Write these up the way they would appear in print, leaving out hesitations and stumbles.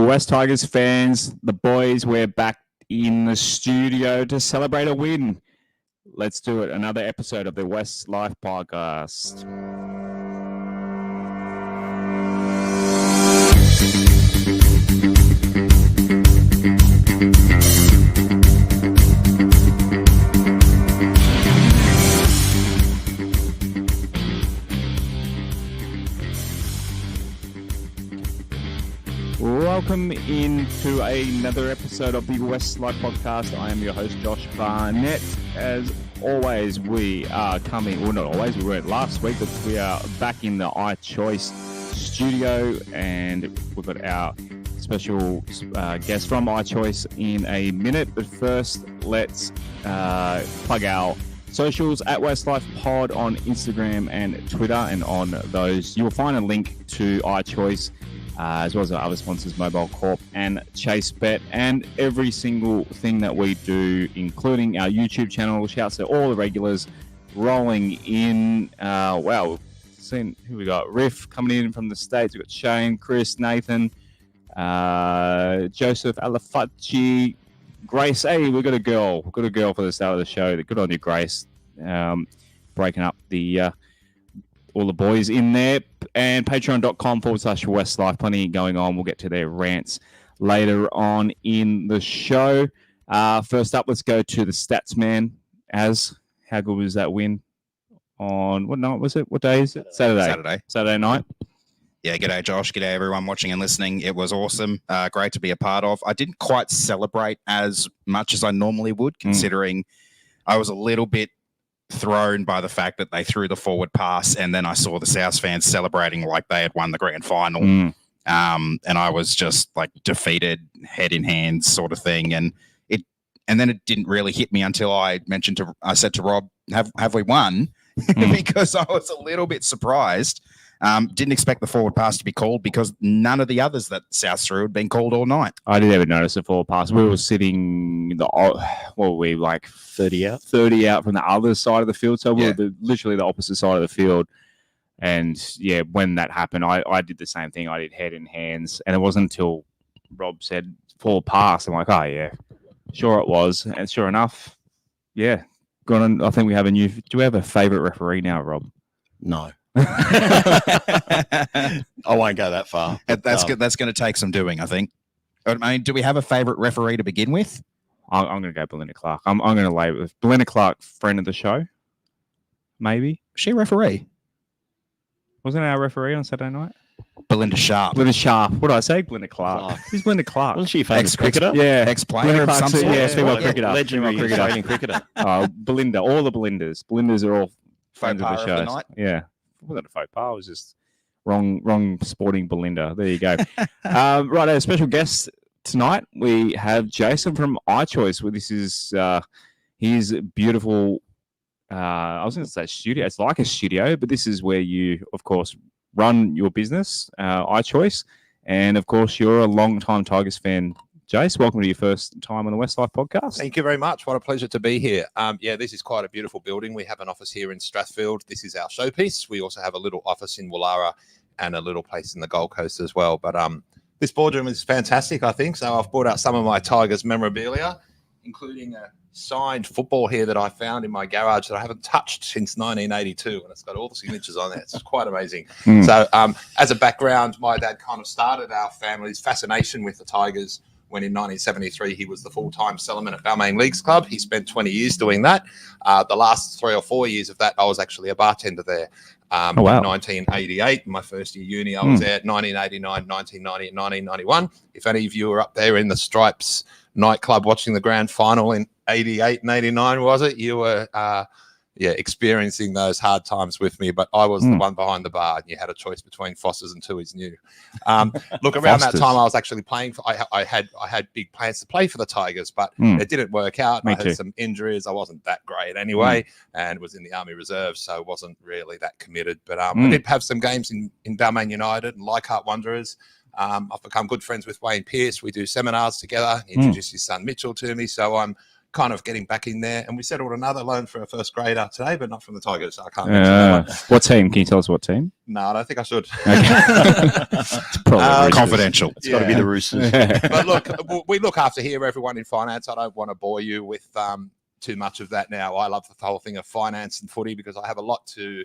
Wests Tigers fans, the boys, we're back in the studio to celebrate a win. Let's do it. Another episode of the WestsLife Podcast. Welcome into another episode of the WestsLife Podcast. I am your host, Josh Barnett. As always, we are coming, well, not always, we weren't last week, but we are back in the iChoice studio, and we've got our special guest from iChoice in a minute. But first, let's plug our socials at WestsLife Pod on Instagram and Twitter, and on those, you'll find a link to iChoice, as well as our other sponsors, Mobile Corp and Chase Bet, and every single thing that we do, including our YouTube channel. Shouts to all the regulars rolling in. Wow, seen who we got. Riff coming in from the States. We've got Shane, Chris, Nathan, Joseph, Alafachi, Grace. Hey, we've got a girl. We've got a girl for the start of the show. Good on you, Grace. Breaking up the all the boys in there. And patreon.com/WestsLife. Plenty going on. We'll get to their rants later on in the show. First up, let's go to the stats man. How good was that win on, what night was it? What day is it? Saturday night. Yeah, g'day Josh. G'day everyone watching and listening. It was awesome. Great to be a part of. I didn't quite celebrate as much as I normally would, considering I was a little bit thrown by the fact that they threw the forward pass, and then I saw the South fans celebrating like they had won the grand final. And I was just like defeated, head in hands sort of thing. And then it didn't really hit me until I said to Rob, have we won? Because I was a little bit surprised. Didn't expect the forward pass to be called because none of the others that South threw had been called all night. I didn't even notice the forward pass. We were sitting, like 30 out from the other side of the field. So we were literally the opposite side of the field. And yeah, when that happened, I did the same thing. I did head in hands. And it wasn't until Rob said forward pass, I'm like, oh yeah, sure it was. And sure enough, yeah. I think we have do we have a favourite referee now, Rob? No. I won't go that far. That's good. That's going to take some doing, I think. I mean, do we have a favourite referee to begin with? I'm going to go Belinda Clark. I'm going to lay with Belinda Clark, friend of the show. Maybe. Was she a referee? Wasn't our referee on Saturday night? Belinda Sharp. What did I say? Belinda Clark. Who's Belinda Clark? Wasn't she a famous cricketer? Yeah. Ex-player of some sort. Yeah, female cricketer. Legendary Australian cricketer. Belinda. All the Belindas. Belindas are all friends of the show. Yeah. It wasn't a faux pas. It was just wrong sporting Belinda. There you go. Right, a special guest tonight. We have Jason from iChoice. Well, this is his beautiful, I was going to say studio. It's like a studio, but this is where you, of course, run your business, iChoice. And, of course, you're a long-time Tigers fan. Jace, welcome to your first time on the WestsLife Podcast. Thank you very much. What a pleasure to be here. This is quite a beautiful building. We have an office here in Strathfield. This is our showpiece. We also have a little office in Woollahra and a little place in the Gold Coast as well. But this boardroom is fantastic, I think. So I've brought out some of my Tigers memorabilia, including a signed football here that I found in my garage that I haven't touched since 1982. And it's got all the signatures on there. It's quite amazing. So as a background, my dad kind of started our family's fascination with the Tigers when in 1973 he was the full-time cellarman at Balmain Leagues Club. He spent 20 years doing that. The last 3 or 4 years of that, I was actually a bartender there. In 1988, my first year uni, I was there. 1989, 1990, and 1991. If any of you were up there in the Stripes nightclub watching the grand final in 88 and 89, was it? You were experiencing those hard times with me, but I was the one behind the bar, and you had a choice between Foster's and Tui's New. Look, around that time, I was actually playing for. I had big plans to play for the Tigers, but it didn't work out. I had some injuries. I wasn't that great anyway, and was in the Army Reserve, so wasn't really that committed. But I did have some games in Balmain United and Leichhardt Wanderers. I've become good friends with Wayne Pearce. We do seminars together. He introduced his son Mitchell to me, so I'm kind of getting back in there. And we settled another loan for a first grader today, but not from the Tigers. So I can't mention that one. What team? Can you tell us what team? No, I don't think I should. It's probably Confidential. It's got to be the Roosters. But look, we look after here everyone in finance. I don't want to bore you with too much of that now. I love the whole thing of finance and footy because I have a lot to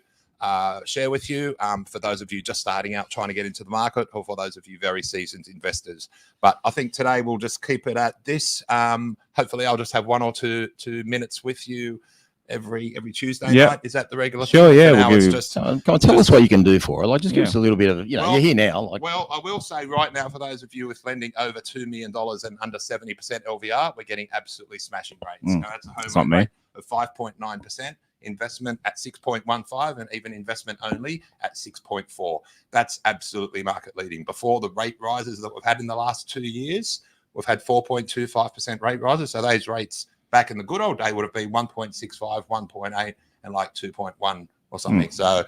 share with you for those of you just starting out trying to get into the market, or for those of you very seasoned investors. But I think today we'll just keep it at this. Hopefully I'll just have 1 or 2 minutes with you every Tuesday night. Is that the regular Sure, thing? yeah. Now We'll it's give- just, Come on, tell us what you can do for it. Like, just give us a little bit of, Well, you're here now. Like, well, I will say right now, for those of you with lending over $2 million and under 70% LVR, we're getting absolutely smashing rates. That's a home It's not loan me. rate of 5.9%, investment at 6.15, and even investment only at 6.4. That's absolutely market leading. Before the rate rises that we've had in the last 2 years, we've had 4.25% rate rises. So those rates back in the good old day would have been 1.65, 1.8, and like 2.1 or something. So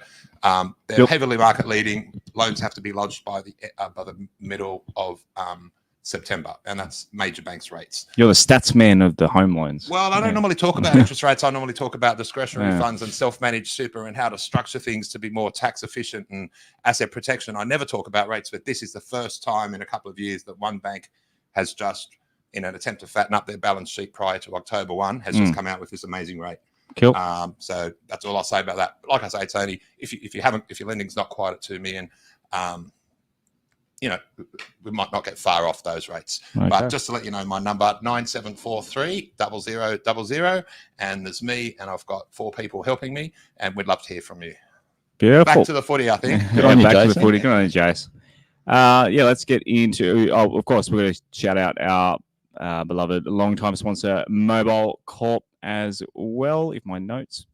they're heavily market leading. Loans have to be lodged by the middle of September, and that's major banks rates. You're the stats man of the home loans. Well, I don't normally talk about interest rates. I normally talk about discretionary funds and self-managed super and how to structure things to be more tax efficient and asset protection. I never talk about rates, but this is the first time in a couple of years that one bank has just, in an attempt to fatten up their balance sheet prior to October 1, has just come out with this amazing rate. Cool. So that's all I'll say about that. Like I say, Tony, if your lending's not quite at 2 million, we might not get far off those rates. Okay. But just to let you know, my number 9743 0000, and there's me, and I've got 4 people helping me, and we'd love to hear from you. Beautiful. Back to the footy, I think. Good on you, back to the Jason. footy. Good on you, Jace. Let's get into. Oh, of course, we're going to shout out our beloved long-time sponsor, Mobile Corp, as well. If my notes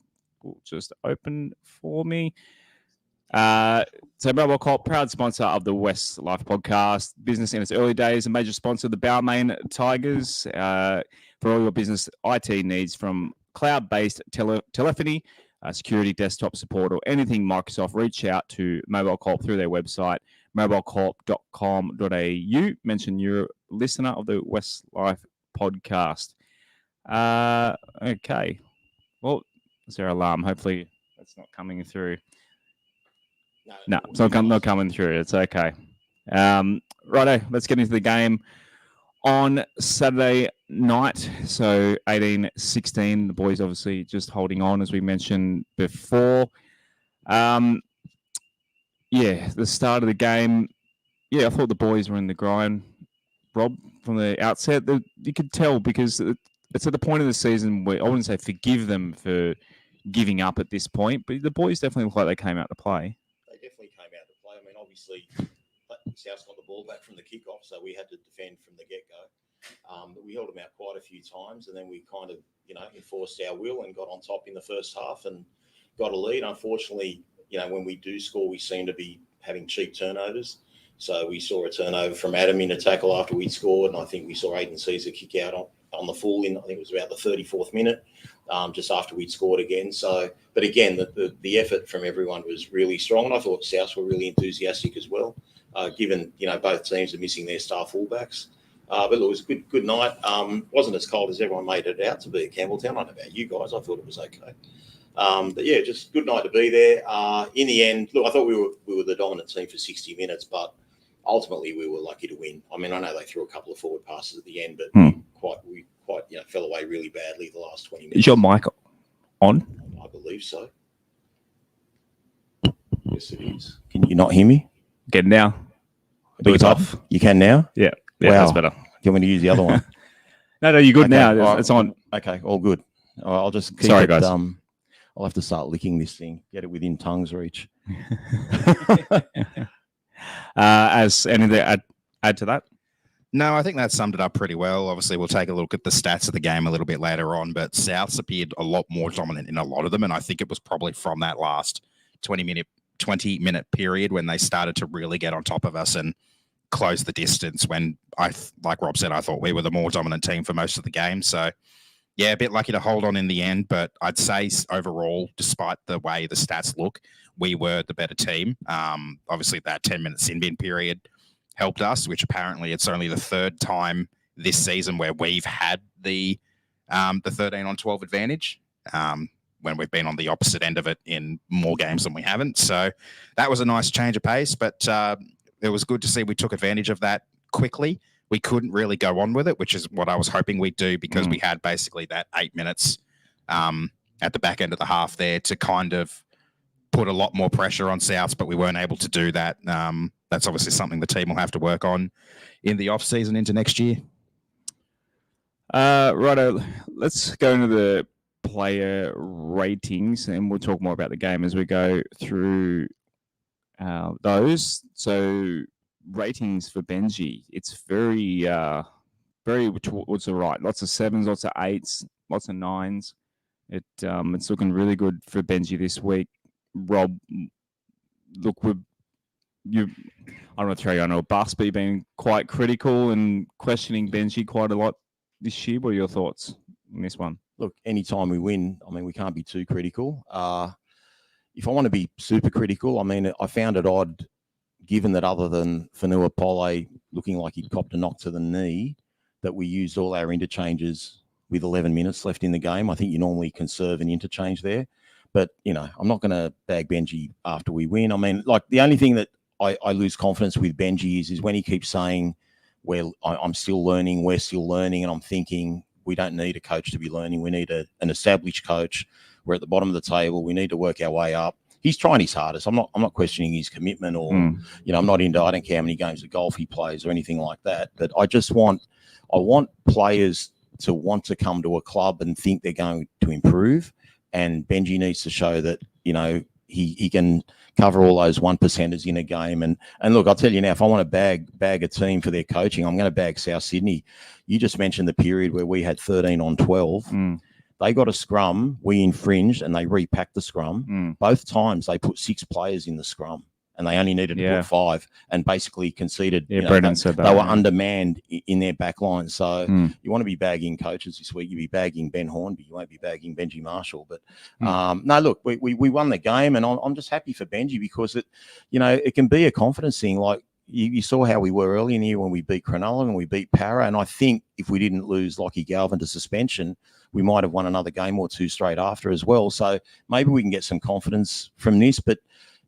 will just open for me. So Mobile Corp, proud sponsor of the WestsLife Podcast, business in its early days, a major sponsor of the Balmain Tigers for all your business IT needs, from cloud-based telephony, security, desktop support, or anything Microsoft. Reach out to Mobile Corp through their website, mobilecorp.com.au. Mention you're a listener of the WestsLife Podcast. Okay. Well, is there an alarm? Hopefully that's not coming through. No, it's not coming through. It's okay. Righto, let's get into the game on Saturday night. So 18-16, the boys obviously just holding on, as we mentioned before. The start of the game, I thought the boys were in the grind, Rob, from the outset. You could tell, because it's at the point of the season where I wouldn't say forgive them for giving up at this point, but the boys definitely look like they came out to play. Definitely came out to play. I mean, obviously, South got the ball back from the kickoff, so we had to defend from the get-go. But we held them out quite a few times, and then we kind of, enforced our will and got on top in the first half and got a lead. Unfortunately, when we do score, we seem to be having cheap turnovers. So we saw a turnover from Adam in a tackle after we'd scored, and I think we saw Aiden Caesar kick out on the full in, I think it was about the 34th minute, just after we'd scored again. So, but again, the effort from everyone was really strong, and I thought South were really enthusiastic as well, given, both teams are missing their star fullbacks. But it was a good night. Wasn't as cold as everyone made it out to be at Campbelltown. I don't know about you guys. I thought it was okay. But yeah, just good night to be there. In the end, look, I thought we were the dominant team for 60 minutes, but ultimately we were lucky to win. I mean, I know they threw a couple of forward passes at the end, but we quite fell away really badly the last 20 minutes. Is your mic on? I believe so. Yes, it is. Can you not hear me? Get it now. Do it off. You can now? Yeah, Wow. that's better. You want me to use the other one? No, you're good Okay, now. all right. It's on. Okay, all good. I'll just keep Sorry, it, guys. I'll have to start licking this thing, get it within tongue's reach. As anything to add to that? No, I think that summed it up pretty well. Obviously, we'll take a look at the stats of the game a little bit later on, but Souths appeared a lot more dominant in a lot of them, and I think it was probably from that last 20-minute period when they started to really get on top of us and close the distance, when like Rob said, I thought we were the more dominant team for most of the game. So, yeah, a bit lucky to hold on in the end, but I'd say overall, despite the way the stats look, we were the better team. Obviously, that 10-minute sin bin period helped us, which apparently it's only the third time this season where we've had the the 13 on 12 advantage when we've been on the opposite end of it in more games than we haven't. So that was a nice change of pace, but it was good to see we took advantage of that quickly. We couldn't really go on with it, which is what I was hoping we'd do, because we had basically that 8 minutes at the back end of the half there to kind of put a lot more pressure on Souths, but we weren't able to do that. That's obviously something the team will have to work on in the off season into next year. Righto, let's go into the player ratings, and we'll talk more about the game as we go through those. So ratings for Benji, it's very towards the right. Lots of 7s, lots of 8s, lots of 9s. It's looking really good for Benji this week. Rob, look, I don't want to throw you under a bus, but you've been quite critical and questioning Benji quite a lot this year. What are your thoughts on this one? Look, anytime we win, I mean, we can't be too critical. If I want to be super critical, I mean, I found it odd, given that other than Fanua Pole looking like he'd copped a knock to the knee, that we used all our interchanges with 11 minutes left in the game. I think you normally conserve an interchange there. But, you know, I'm not going to bag Benji after we win. I mean, like, the only thing that I lose confidence with Benji is when he keeps saying, well, I'm still learning, we're still learning. And I'm thinking, we don't need a coach to be learning. We need an established coach. We're at the bottom of the table. We need to work our way up. He's trying his hardest. I'm not questioning his commitment or, you know, I don't care how many games of golf he plays or anything like that. But I want players to want to come to a club and think they're going to improve. And Benji needs to show that, you know, he can cover all those 1%ers in a game. And look, I'll tell you now, if I want to bag a team for their coaching, I'm going to bag South Sydney. You just mentioned the period where we had 13 on 12. They got a scrum, we infringed, and they repacked the scrum. Both times they put 6 players in the scrum, and they only needed to put 5, and basically conceded. Yeah, Brendan said that. They were undermanned in their back line. So you want to be bagging coaches this week. You'll be bagging Ben Hornby. You won't be bagging Benji Marshall. But no, look, we won the game, and I'm just happy for Benji, because it can be a confidence thing. Like you saw how we were early in the year when we beat Cronulla and we beat Para. And I think if we didn't lose Lockie Galvin to suspension, we might have won another game or 2 straight after as well. So maybe we can get some confidence from this. But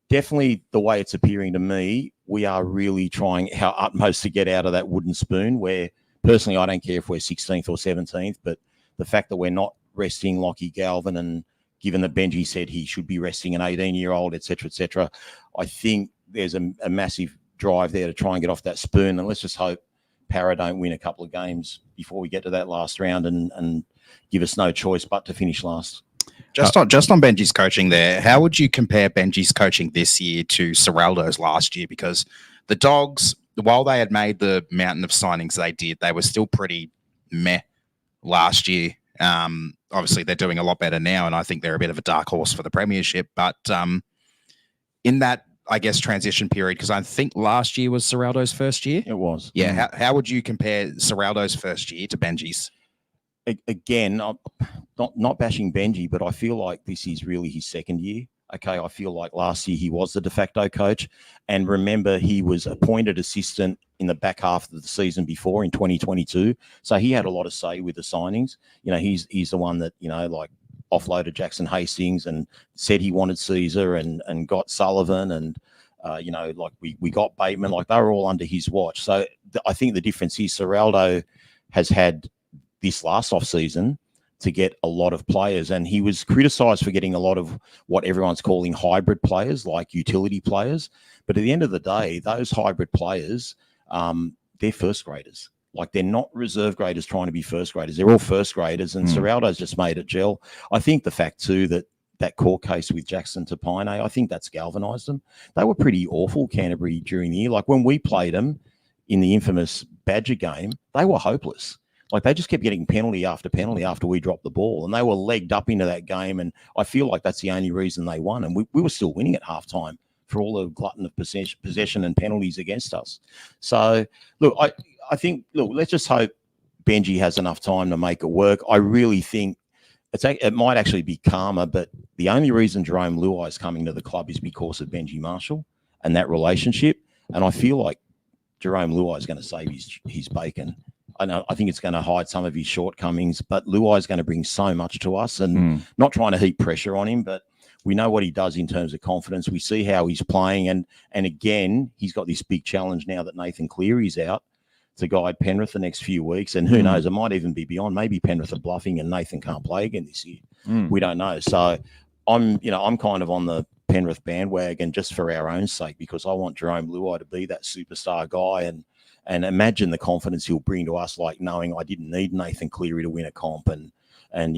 definitely the way it's appearing to me, we are really trying our utmost to get out of that wooden spoon, where personally I don't care if we're 16th or 17th, but the fact that we're not resting Lockie Galvin, and given that Benji said he should be resting an 18-year-old, et cetera, I think there's a massive drive there to try and get off that spoon. And let's just hope Para don't win a couple of games before we get to that last round and give us no choice but to finish last. Just on Benji's coaching there, how would you compare Benji's coaching this year to Serraldo's last year? Because the Dogs, while they had made the mountain of signings they were still pretty meh last year. Obviously, they're doing a lot better now, and I think they're a bit of a dark horse for the premiership. But in that, I guess, transition period, because I think last year was Serraldo's first year. It was. Yeah. How would you compare Serraldo's first year to Benji's? Again, I'm not bashing Benji, but I feel like this is really his second year. Okay, I feel like last year he was the de facto coach. And remember, he was appointed assistant in the back half of the season before in 2022. So he had a lot of say with the signings. You know, he's the one that, you know, like offloaded Jackson Hastings and said he wanted Caesar and got Sullivan and, you know, like we got Bateman. Like they were all under his watch. So I think the difference is Serraldo has had this last off season to get a lot of players, and he was criticised for getting a lot of what everyone's calling hybrid players, like utility players. But at the end of the day, those hybrid players, they're first graders. Like they're not reserve graders trying to be first graders. They're all first graders, and Serraldo's just made it gel. I think the fact too that court case with Jackson Tapine, I think that's galvanised them. They were pretty awful, Canterbury, during the year. Like when we played them in the infamous Badger game, they were hopeless. Like they just kept getting penalty after penalty after we dropped the ball, and they were legged up into that game. And I feel like that's the only reason they won. And we were still winning at halftime for all the glutton of possession and penalties against us. So look, I think, let's just hope Benji has enough time to make it work. I really think it might actually be karma, but the only reason Jerome Luai is coming to the club is because of Benji Marshall and that relationship. And I feel like Jerome Luai is going to save his bacon I think it's going to hide some of his shortcomings, but Luai is going to bring so much to us, and not trying to heap pressure on him, but we know what he does in terms of confidence. We see how he's playing, and again, he's got this big challenge now that Nathan Cleary's out to guide Penrith the next few weeks, and who knows, it might even be beyond. Maybe Penrith are bluffing and Nathan can't play again this year. We don't know. So I'm kind of on the Penrith bandwagon just for our own sake, because I want Jerome Luai to be that superstar guy, and imagine the confidence he'll bring to us, like knowing I didn't need Nathan Cleary to win a comp, and I'm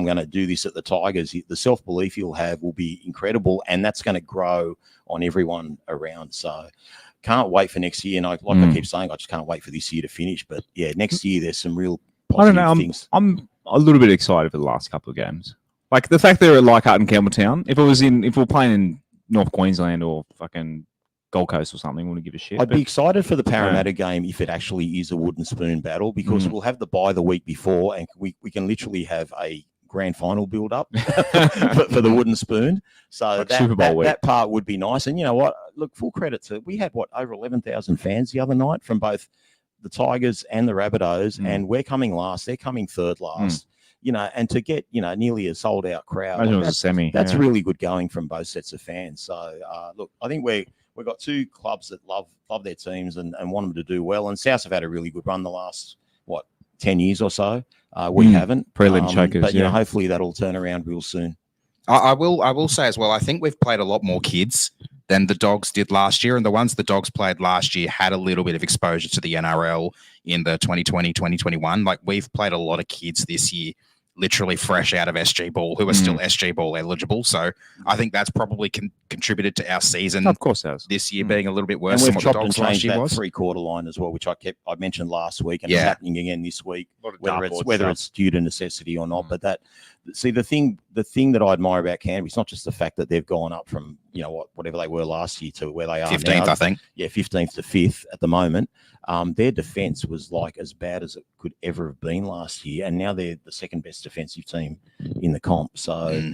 going to do this at the Tigers. The self-belief he'll have will be incredible, and that's going to grow on everyone around. So can't wait for next year. And I keep saying, I just can't wait for this year to finish. But yeah, next year there's some real positive things. I'm a little bit excited for the last couple of games. Like the fact they're at Leichhardt and Campbelltown. If we were playing in North Queensland or fucking Gold Coast or something, wouldn't give a shit. I'd be excited for the Parramatta game if it actually is a wooden spoon battle, because we'll have the bye the week before, and we can literally have a grand final build up for the wooden spoon. So like that part would be nice. And you know what? Look, full credit to, we had over 11,000 fans the other night from both the Tigers and the Rabbitohs, and we're coming last. They're coming third last. And to get, nearly a sold out crowd. Imagine it was a semi. That's really good going from both sets of fans. So look, I think we've got two clubs that love their teams and want them to do well. And South have had a really good run the last 10 years or so. We haven't. Prelim chokers, but hopefully that'll turn around real soon. I will say as well, I think we've played a lot more kids than the Dogs did last year. And the ones the Dogs played last year had a little bit of exposure to the NRL in the 2020, 2021. Like, we've played a lot of kids this year, literally fresh out of SG Ball, who are still SG Ball eligible. So I think that's probably contributed to our season. Of course, has this year being a little bit worse. And than we've what chopped the and Dogs last changed year that was. 3/4 line as well, which I mentioned last week, and it's happening again this week, whether it's due to necessity or not. But the thing that I admire about Canterbury is not just the fact that they've gone up from whatever they were last year to where they are 15th, now. I think. Yeah, 15th to 5th at the moment. Their defence was like as bad as it could ever have been last year, and now they're the second best defensive team in the comp. So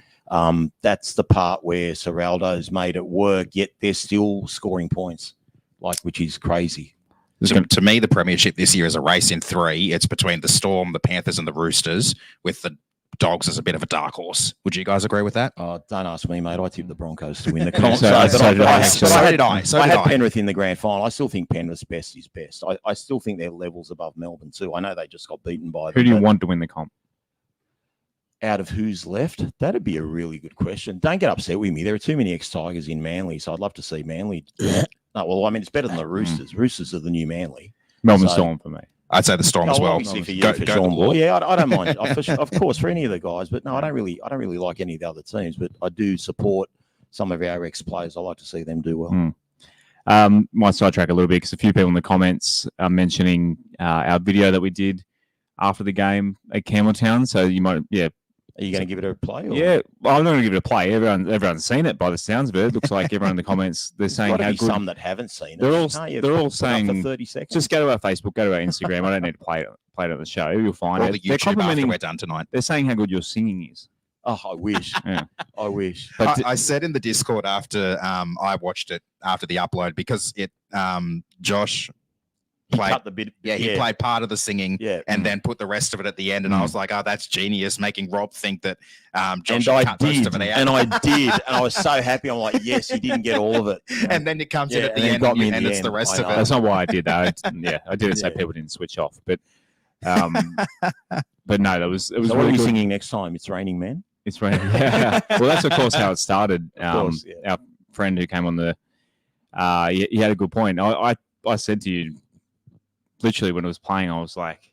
that's the part where Serraldo's made it work, yet they're still scoring points, which is crazy. To me, the premiership this year is a race in three. It's between the Storm, the Panthers, and the Roosters, with the Dogs as a bit of a dark horse. Would you guys agree with that? Don't ask me, mate. I tipped the Broncos to win the comp. So did I. I had Penrith in the grand final. I still think Penrith's best is best. I still think their level's above Melbourne too. I know they just got beaten by them. Who do you want to win the comp? Out of who's left? That'd be a really good question. Don't get upset with me. There are too many ex-Tigers in Manly, so I'd love to see Manly. It's better than the Roosters. Roosters are the new Manly. Melbourne Storm for me. I'd say the Storm as well. Obviously for you, for Sean Moore. Yeah, I don't mind. Of course, for any of the guys, but no, I don't really like any of the other teams. But I do support some of our ex-players. I like to see them do well. Might sidetrack a little bit because a few people in the comments are mentioning our video that we did after the game at Campbelltown. So you might, Are you going to give it a play? Or? Yeah, well, I'm not going to give it a play. Everyone's seen it by the sounds of it. It looks like everyone in the comments, they're saying how good. Some that haven't seen it. They're all saying for 30 seconds. Just go to our Facebook, go to our Instagram. I don't need to play it on the show. You'll find it. They're complimenting. We're done tonight. They're saying how good your singing is. Oh, I wish. I wish. But I said in the Discord after I watched it after the upload, because Josh played the bit. He played part of the singing and then put the rest of it at the end. And I was like, oh, that's genius, making Rob think that Josh cut most of it out. And I did. And I was so happy. I'm like, yes, he didn't get all of it. And then it comes in at the end and it's the rest of it. That's not why I did that. I didn't say people didn't switch off. But no, it was so really what are we good. singing next time? It's Raining Men? It's raining. Yeah. Well, that's of course how it started. Our friend who came on he had a good point. I said to you, literally when it was playing, I was like,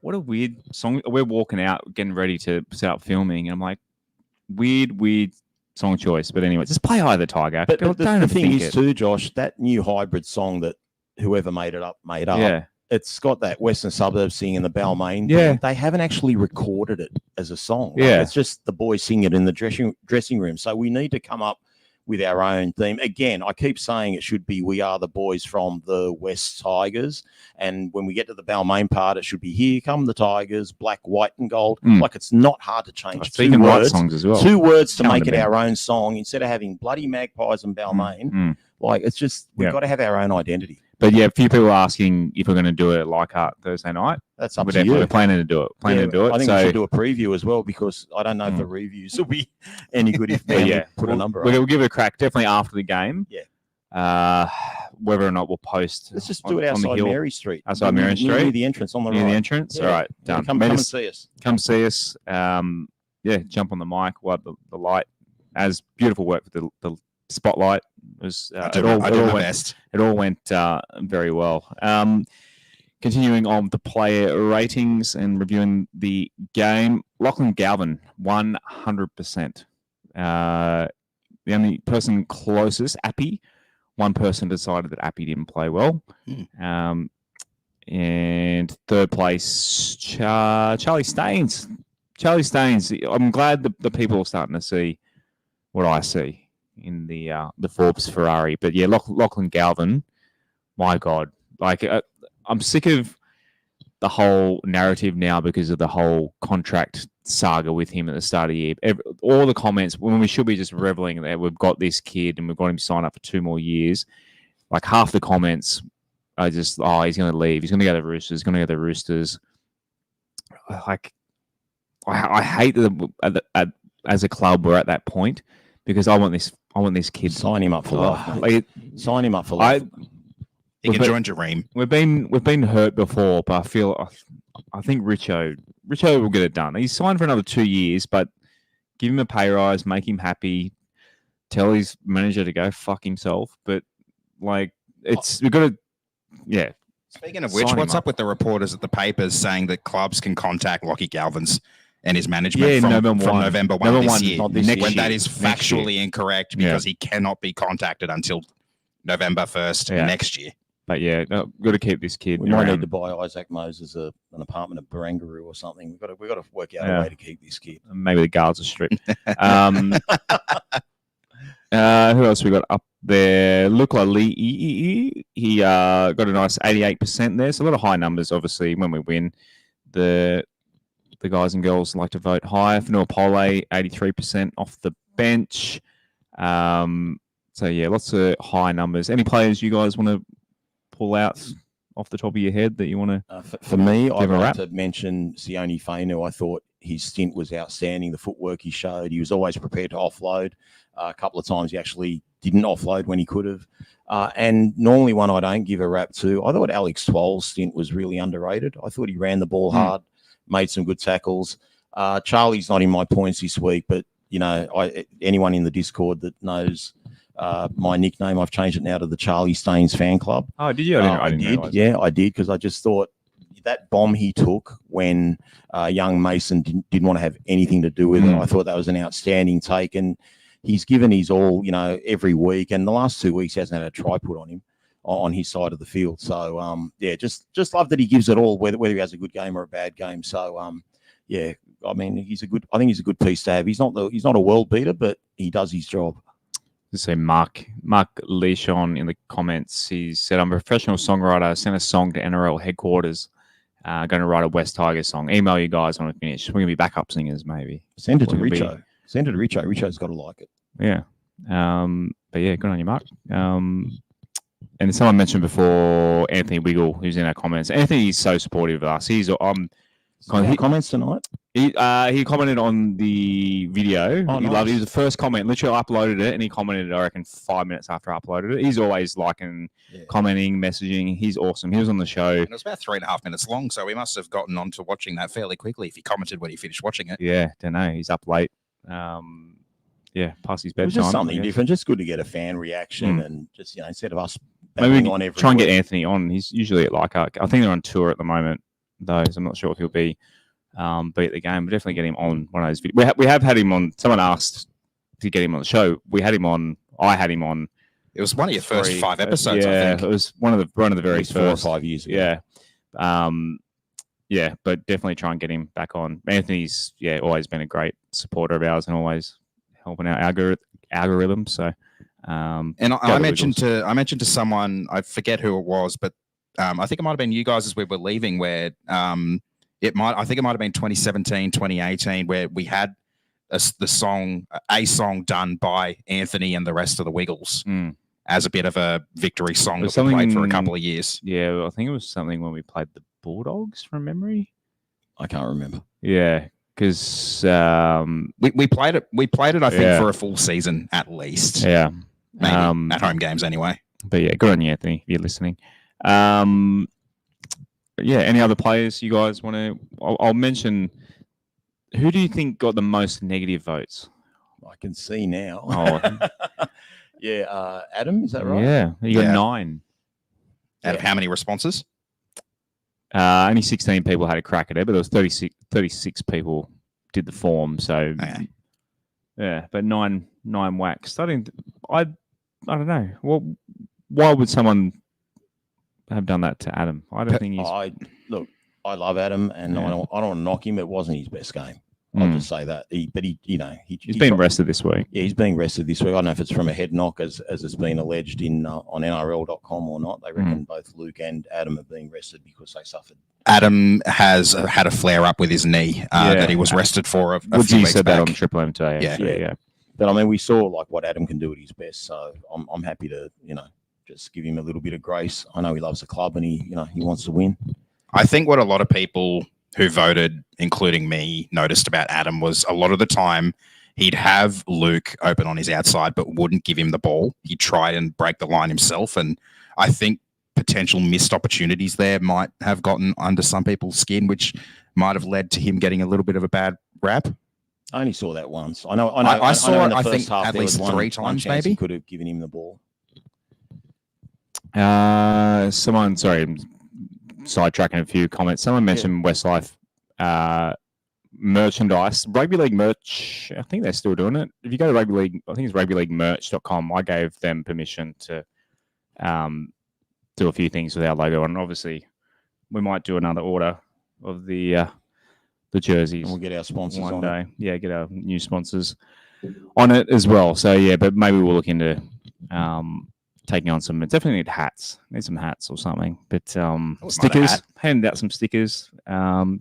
what a weird song. We're walking out, getting ready to set up filming, and I'm like, weird song choice. But anyway, just play Eye of the Tiger. But the thing is too, Josh, that new hybrid song that whoever made up. Yeah. It's got that Western Suburbs singing the Balmain. Yeah. They haven't actually recorded it as a song. Yeah. It's just the boys sing it in the dressing room. So we need to come up with our own theme. Again, I keep saying it should be We Are the Boys from the Wests Tigers. And when we get to the Balmain part, it should be Here Come the Tigers, black, white, and gold. Like, it's not hard to change two words. Songs as well. 2 words to make it our own song instead of having bloody Magpies and Balmain. Like, it's just, we've got to have our own identity. But yeah, a few people are asking if we're going to do it like Thursday night. That's up We're to definitely you. planning to do it. I think we should do a preview as well, because I don't know if the reviews will be any good if we put a number on. We'll give it a crack definitely after the game. Yeah. Whether or not we'll post. Let's just do it outside Mary Street. Outside Mary Street. Near the entrance on the right. Near the entrance? Yeah. All right, done. Come and see us. Come see us. Jump on the mic, wipe the light. As beautiful work with the spotlight. It was, I do my best. It all went very well. Continuing on the player ratings and reviewing the game, Lachlan Galvin, 100%. The only person closest, Appy, one person decided that Appy didn't play well. And third place, Charlie Staines. Charlie Staines, I'm glad the people are starting to see what I see in the Forbes Ferrari. But yeah, Lachlan Galvin, my God. Like, I'm sick of the whole narrative now because of the whole contract saga with him at the start of the year. All the comments, when we should be just reveling that we've got this kid and we've got him signed up for 2 more years, like half the comments are just, he's going to leave. He's going to go to the Roosters. He's going to go to the Roosters. Like, I hate that as a club we're at that point, because I want this kid. Sign him up for life. Like, sign him up for life. He can join Jareem. We've been hurt before, but I think Richo will get it done. He's signed for another 2 years, but give him a pay rise, make him happy, tell his manager to go fuck himself. But like, we've got to, yeah. Speaking of which, what's up with the reporters at the papers saying that clubs can contact Lachie Galvin's and his management from November 1 this year? When that is factually incorrect, because he cannot be contacted until November 1st next year. But yeah, got to keep this kid. We might need to buy Isaac Moses an apartment at Barangaroo or something. We've got to work out a way to keep this kid. Maybe the guards are strict. Who else we got up there? Luke Lee. He got a nice 88% there. So a lot of high numbers, obviously, when we win. The guys and girls like to vote higher. Fanua Pole, 83% off the bench. So yeah, lots of high numbers. Any players you guys want to pull out off the top of your head that you want to? For me, I'd like to mention Sione Fainu. I thought his stint was outstanding. The footwork he showed, he was always prepared to offload. A couple of times he actually didn't offload when he could have. And normally one I don't give a rap to. I thought Alex Twol's stint was really underrated. I thought he ran the ball hard, made some good tackles. Charlie's not in my points this week, but anyone in the Discord that knows my nickname, I've changed it now to the Charlie Staines fan club. Oh, did you? I did. Yeah, I did, because I just thought that bomb he took when young Mason didn't want to have anything to do with it. I thought that was an outstanding take, and he's given his all, every week. And the last 2 weeks he hasn't had a try put on him on his side of the field. So just love that he gives it all, whether he has a good game or a bad game. So I mean, I think he's a good piece to have. He's not a world beater, but he does his job. Say Mark Leishon in the comments. He said, "I'm a professional songwriter. I sent a song to NRL headquarters. Going to write a Wests Tigers song. Email you guys when I finish. We're going to be backup singers, maybe. Send it to Richo. Send it to Richo. Richo's got to like it. Yeah. But yeah, good on you, Mark. And someone mentioned before Anthony Wiggle, who's in our comments. Anthony's so supportive of us. He's comments tonight. He commented on the video. Oh, he nice. loved it. He was the first comment. Literally uploaded it, and he commented, I reckon, 5 minutes after I uploaded it. He's always liking, commenting, messaging. He's awesome. He was on the show. And it was about 3.5 minutes long, so we must have gotten on to watching that fairly quickly if he commented when he finished watching it. Yeah, don't know. He's up late. Past his bedtime. It was just something different. Just good to get a fan reaction and just, instead of us maybe on every try and week. get Anthony on. He's usually at Leichhardt. I think they're on tour at the moment, though, so I'm not sure if he'll be at the game. But definitely get him on one of those videos. We have had him on. Someone asked to get him on the show. We had him on. I had him on. It was one of your first 5 episodes, I think. It was one of the very first 4 or 5 years ago. Yeah. But definitely try and get him back on. Anthony's always been a great supporter of ours and always helping our algorithm. So, and I mentioned to someone, I forget who it was, but I think it might have been you guys as we were leaving, where I think it might have been 2017, 2018, where we had a song done by Anthony and the rest of the Wiggles. as a bit of a victory song There's that we played for a something- couple of years. Yeah, I think it was something when we played the Bulldogs from memory. I can't remember. Yeah, because We played it. We played it. I think Yeah. for a full season at least. yeah, Maybe at home games anyway. but yeah, good on you, Anthony, if you're listening. But yeah, any other players you guys want to? I'll mention. Who do you think got the most negative votes? I can see now. Oh. Yeah, Adam, is that right? Yeah, you got Yeah. 9. Out of how many responses? Only 16 people had a crack at it, but there was 36 people did the form. So Okay. yeah, but nine waxed. I don't know. Well, why would someone have done that to Adam? I don't think he's. I love Adam, and Yeah. I don't want to knock him. It wasn't his best game. I'll just say that. He's been rested this week. Yeah, he's being rested this week. I don't know if it's from a head knock, as it's been alleged on NRL.com or not. They reckon both Luke and Adam are being rested because they suffered. Adam has had a flare up with his knee that he was rested for a few Woodsy weeks said back. that on Triple M today. Yeah. Actually, yeah. But I mean, we saw like what Adam can do at his best. So I'm happy to just give him a little bit of grace. I know he loves the club and he wants to win. I think what a lot of people who voted, including me, noticed about Adam was a lot of the time he'd have Luke open on his outside but wouldn't give him the ball. He'd try and break the line himself. And I think potential missed opportunities there might have gotten under some people's skin, which might have led to him getting a little bit of a bad rap. I only saw that once. I know. I saw in it, the I first think, half at there least was 3 one times, chance he maybe. could have given him the ball. Sorry, sidetracking a few comments. Someone mentioned WestsLife merchandise, rugby league merch. I think they're still doing it. If you go to rugby league, I think it's rugbyleaguemerch.com. I gave them permission to do a few things with our logo, and obviously we might do another order of the jerseys. And we'll get our sponsors one on day. it. Yeah, get our new sponsors on it as well. So yeah, but maybe we'll look into taking on some. Definitely need hats. Need some hats or something. But mind a stickers. hat. Handed out some stickers.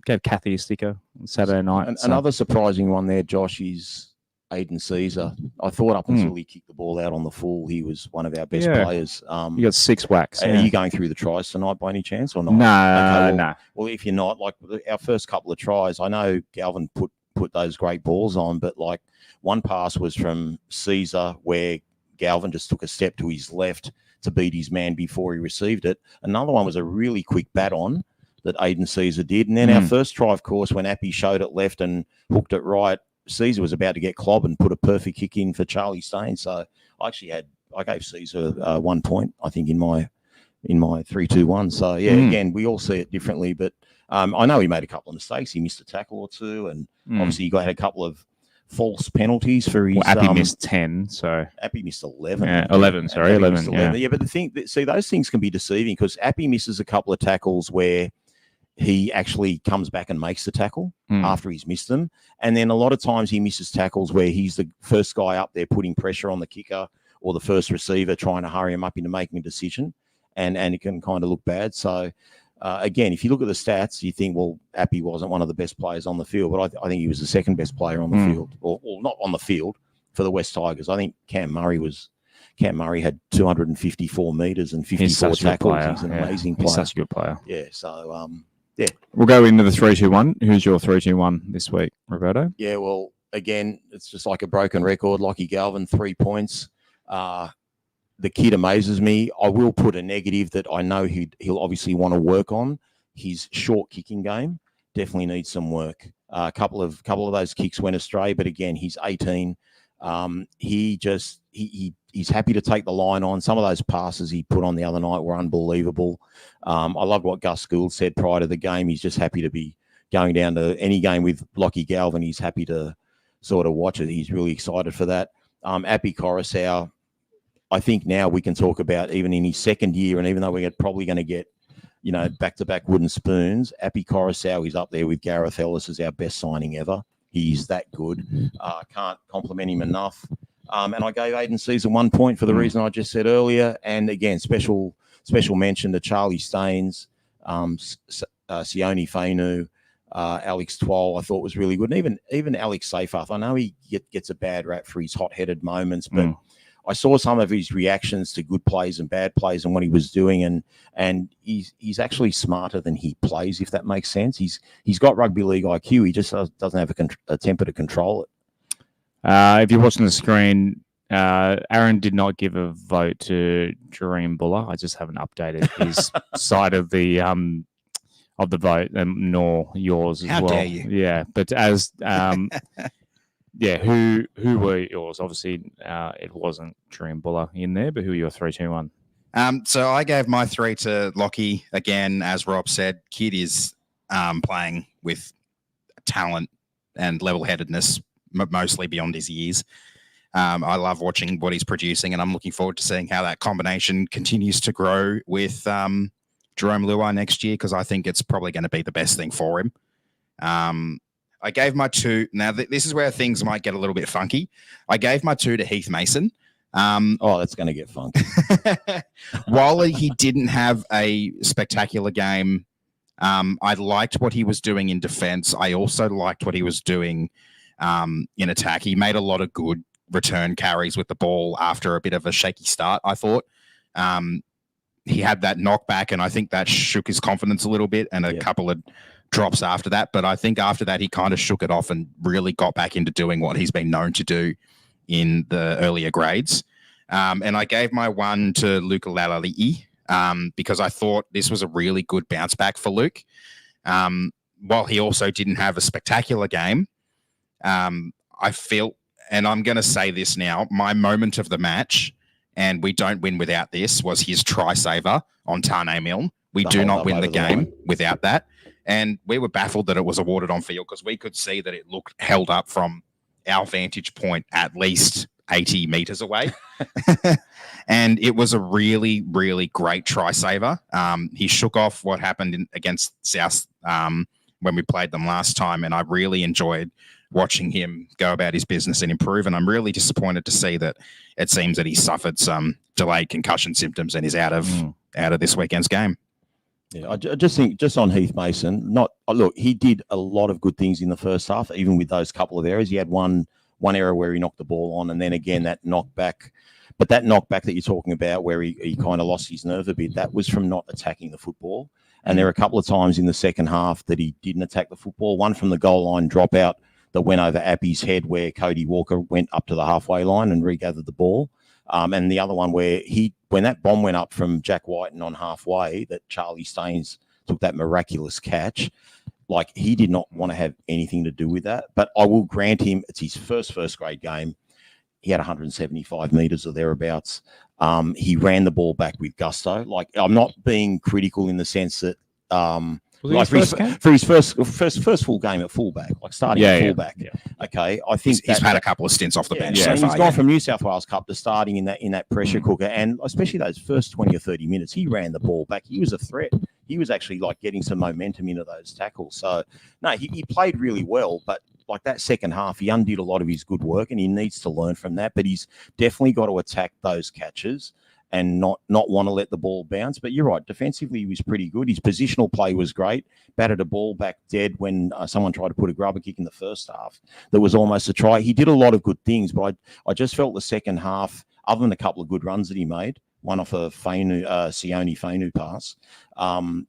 Gave Kathy a sticker on Saturday night. And so- another surprising one there, Josh, is Aiden Caesar. I thought up until he kicked the ball out on the full, he was one of our best Yeah. players. You got 6 whacks. Are Yeah. you going through the tries tonight by any chance or not? Nah, Okay, nah. Well, if you're not, like our first couple of tries, I know Galvin put those great balls on, but like one pass was from Caesar where Galvin just took a step to his left to beat his man before he received it. Another one was a really quick bat on that Aiden Caesar did. And then our first try, of course, when Appy showed it left and hooked it right, Caesar was about to get clobbed and put a perfect kick in for Charlie Stain. So I gave Caesar 1 point, I think, in my 3-2-1. So yeah, again, we all see it differently, but I know he made a couple of mistakes. He missed a tackle or two, and obviously he had a couple of false penalties for his. Well, Appy missed 10, so Appy missed 11. yeah, 11. Sorry, Appy 11. missed Yeah. Yeah, but those things can be deceiving because Appy misses a couple of tackles where he actually comes back and makes the tackle after he's missed them. And then a lot of times he misses tackles where he's the first guy up there putting pressure on the kicker or the first receiver trying to hurry him up into making a decision. And it can kind of look bad. So, again, if you look at the stats, you think, well, Appy wasn't one of the best players on the field, but I think he was the second best player on the field, or not on the field for the Wests Tigers. I think Cam Murray had 254 meters and 54 tackles. He's an amazing player. He's such a good player. Yeah. So, We'll go into the 3-2-1. Who's your 3-2-1 this week, Roberto? yeah, well, again, it's just like a broken record. Lockie Galvin, 3 points. The kid amazes me. I will put a negative that I know he'll obviously want to work on. His short kicking game definitely needs some work. A couple of those kicks went astray, but again, he's 18. He's happy to take the line on. Some of those passes he put on the other night were unbelievable. I loved what Gus Gould said prior to the game. He's just happy to be going down to any game with Lockie Galvin. He's happy to sort of watch it. He's really excited for that. Appy Coruscant, I think now we can talk about even in his second year, and even though we're probably going to get, back-to-back wooden spoons, Appy Coruscant is up there with Gareth Ellis as our best signing ever. He's that good. Can't compliment him enough. And I gave Aiden Caesar 1 point for the reason I just said earlier. And again, special mention to Charlie Staines, Sione Fainu, Alex Twal, I thought was really good. And even Alex Seyfarth. I know he gets a bad rap for his hot-headed moments, but I saw some of his reactions to good plays and bad plays and what he was doing, and he's actually smarter than he plays, if that makes sense. He's got rugby league IQ. He just doesn't have a temper to control it. If you're watching the screen, Aaron did not give a vote to Dream Buller. I just haven't updated his side of the vote, nor yours as well. How dare you? Yeah, but as yeah, who were yours? Obviously, it wasn't Dream Buller in there, but who were your 3, 2, 1? So I gave my 3 to Lockie. Again, as Rob said, kid is playing with talent and level-headedness, mostly beyond his years. I love watching what he's producing, and I'm looking forward to seeing how that combination continues to grow with Jerome Luai next year, because I think it's probably going to be the best thing for him. I gave my 2. Now, this is where things might get a little bit funky. I gave my 2 to Heath Mason. That's going to get funky. While he didn't have a spectacular game, I liked what he was doing in defense. I also liked what he was doing in attack. He made a lot of good return carries with the ball after a bit of a shaky start, I thought. He had that knockback, and I think that shook his confidence a little bit, and a couple of drops after that. But I think after that, he kind of shook it off and really got back into doing what he's been known to do in the earlier grades. And I gave my 1 to Luke Lalali'i because I thought this was a really good bounce back for Luke. While he also didn't have a spectacular game, I feel, and I'm going to say this now, my moment of the match, and we don't win without this, was his try saver on Tane Milne. We do not win the game without that. And we were baffled that it was awarded on field, because we could see that it looked held up from our vantage point at least 80 meters away. And it was a really, really great try saver. He shook off what happened against South when we played them last time, and I really enjoyed watching him go about his business and improve. And I'm really disappointed to see that it seems that he suffered some delayed concussion symptoms and is out of this weekend's game. Yeah, I just think, just on Heath Mason, look, he did a lot of good things in the first half, even with those couple of errors. He had one error where he knocked the ball on, and then again that knockback. But that knockback that you're talking about, where he kind of lost his nerve a bit, that was from not attacking the football. And there were a couple of times in the second half that he didn't attack the football. One from the goal line dropout that went over Appy's head, where Cody Walker went up to the halfway line and regathered the ball. And the other one where when that bomb went up from Jack Whiten on halfway, that Charlie Staines took that miraculous catch. Like, he did not want to have anything to do with that. But I will grant him, it's his first grade game. He had 175 meters or thereabouts. He ran the ball back with gusto. Like, I'm not being critical in the sense that for his first full game at fullback, like starting at fullback. Yeah. Okay, I think he's had a couple of stints off the bench. So he's gone from New South Wales Cup to starting in that pressure cooker, and especially those first 20 or 30 minutes, he ran the ball back. He was a threat. He was actually like getting some momentum into those tackles. So no, he played really well, but like that second half, he undid a lot of his good work, and he needs to learn from that. But he's definitely got to attack those catches and not want to let the ball bounce. But you're right, defensively he was pretty good. His positional play was great. Batted a ball back dead when someone tried to put a grubber kick in the first half. That was almost a try. He did a lot of good things, but I just felt the second half, other than a couple of good runs that he made, one off a Sione Fainu pass,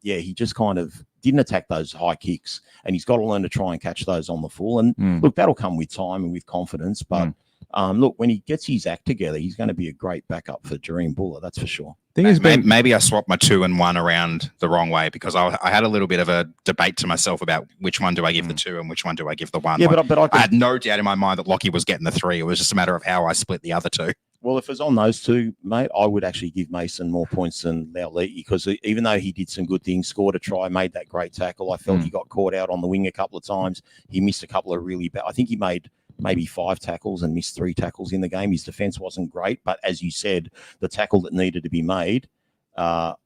he just kind of didn't attack those high kicks, and he's got to learn to try and catch those on the full. And look, that'll come with time and with confidence, but look, when he gets his act together, he's going to be a great backup for Dream Buller, that's for sure. Maybe I swapped my 2 and 1 around the wrong way, because I had a little bit of a debate to myself about which one do I give the 2 and which one do I give the 1. Yeah, but I had no doubt in my mind that Lockie was getting the 3. It was just a matter of how I split the other 2. Well, if it was on those 2, mate, I would actually give Mason more points than Lauliti, because even though he did some good things, scored a try, made that great tackle, I felt he got caught out on the wing a couple of times. He missed a couple of really bad. I think he made maybe 5 tackles and missed 3 tackles in the game. His defense wasn't great, but as you said, the tackle that needed to be made got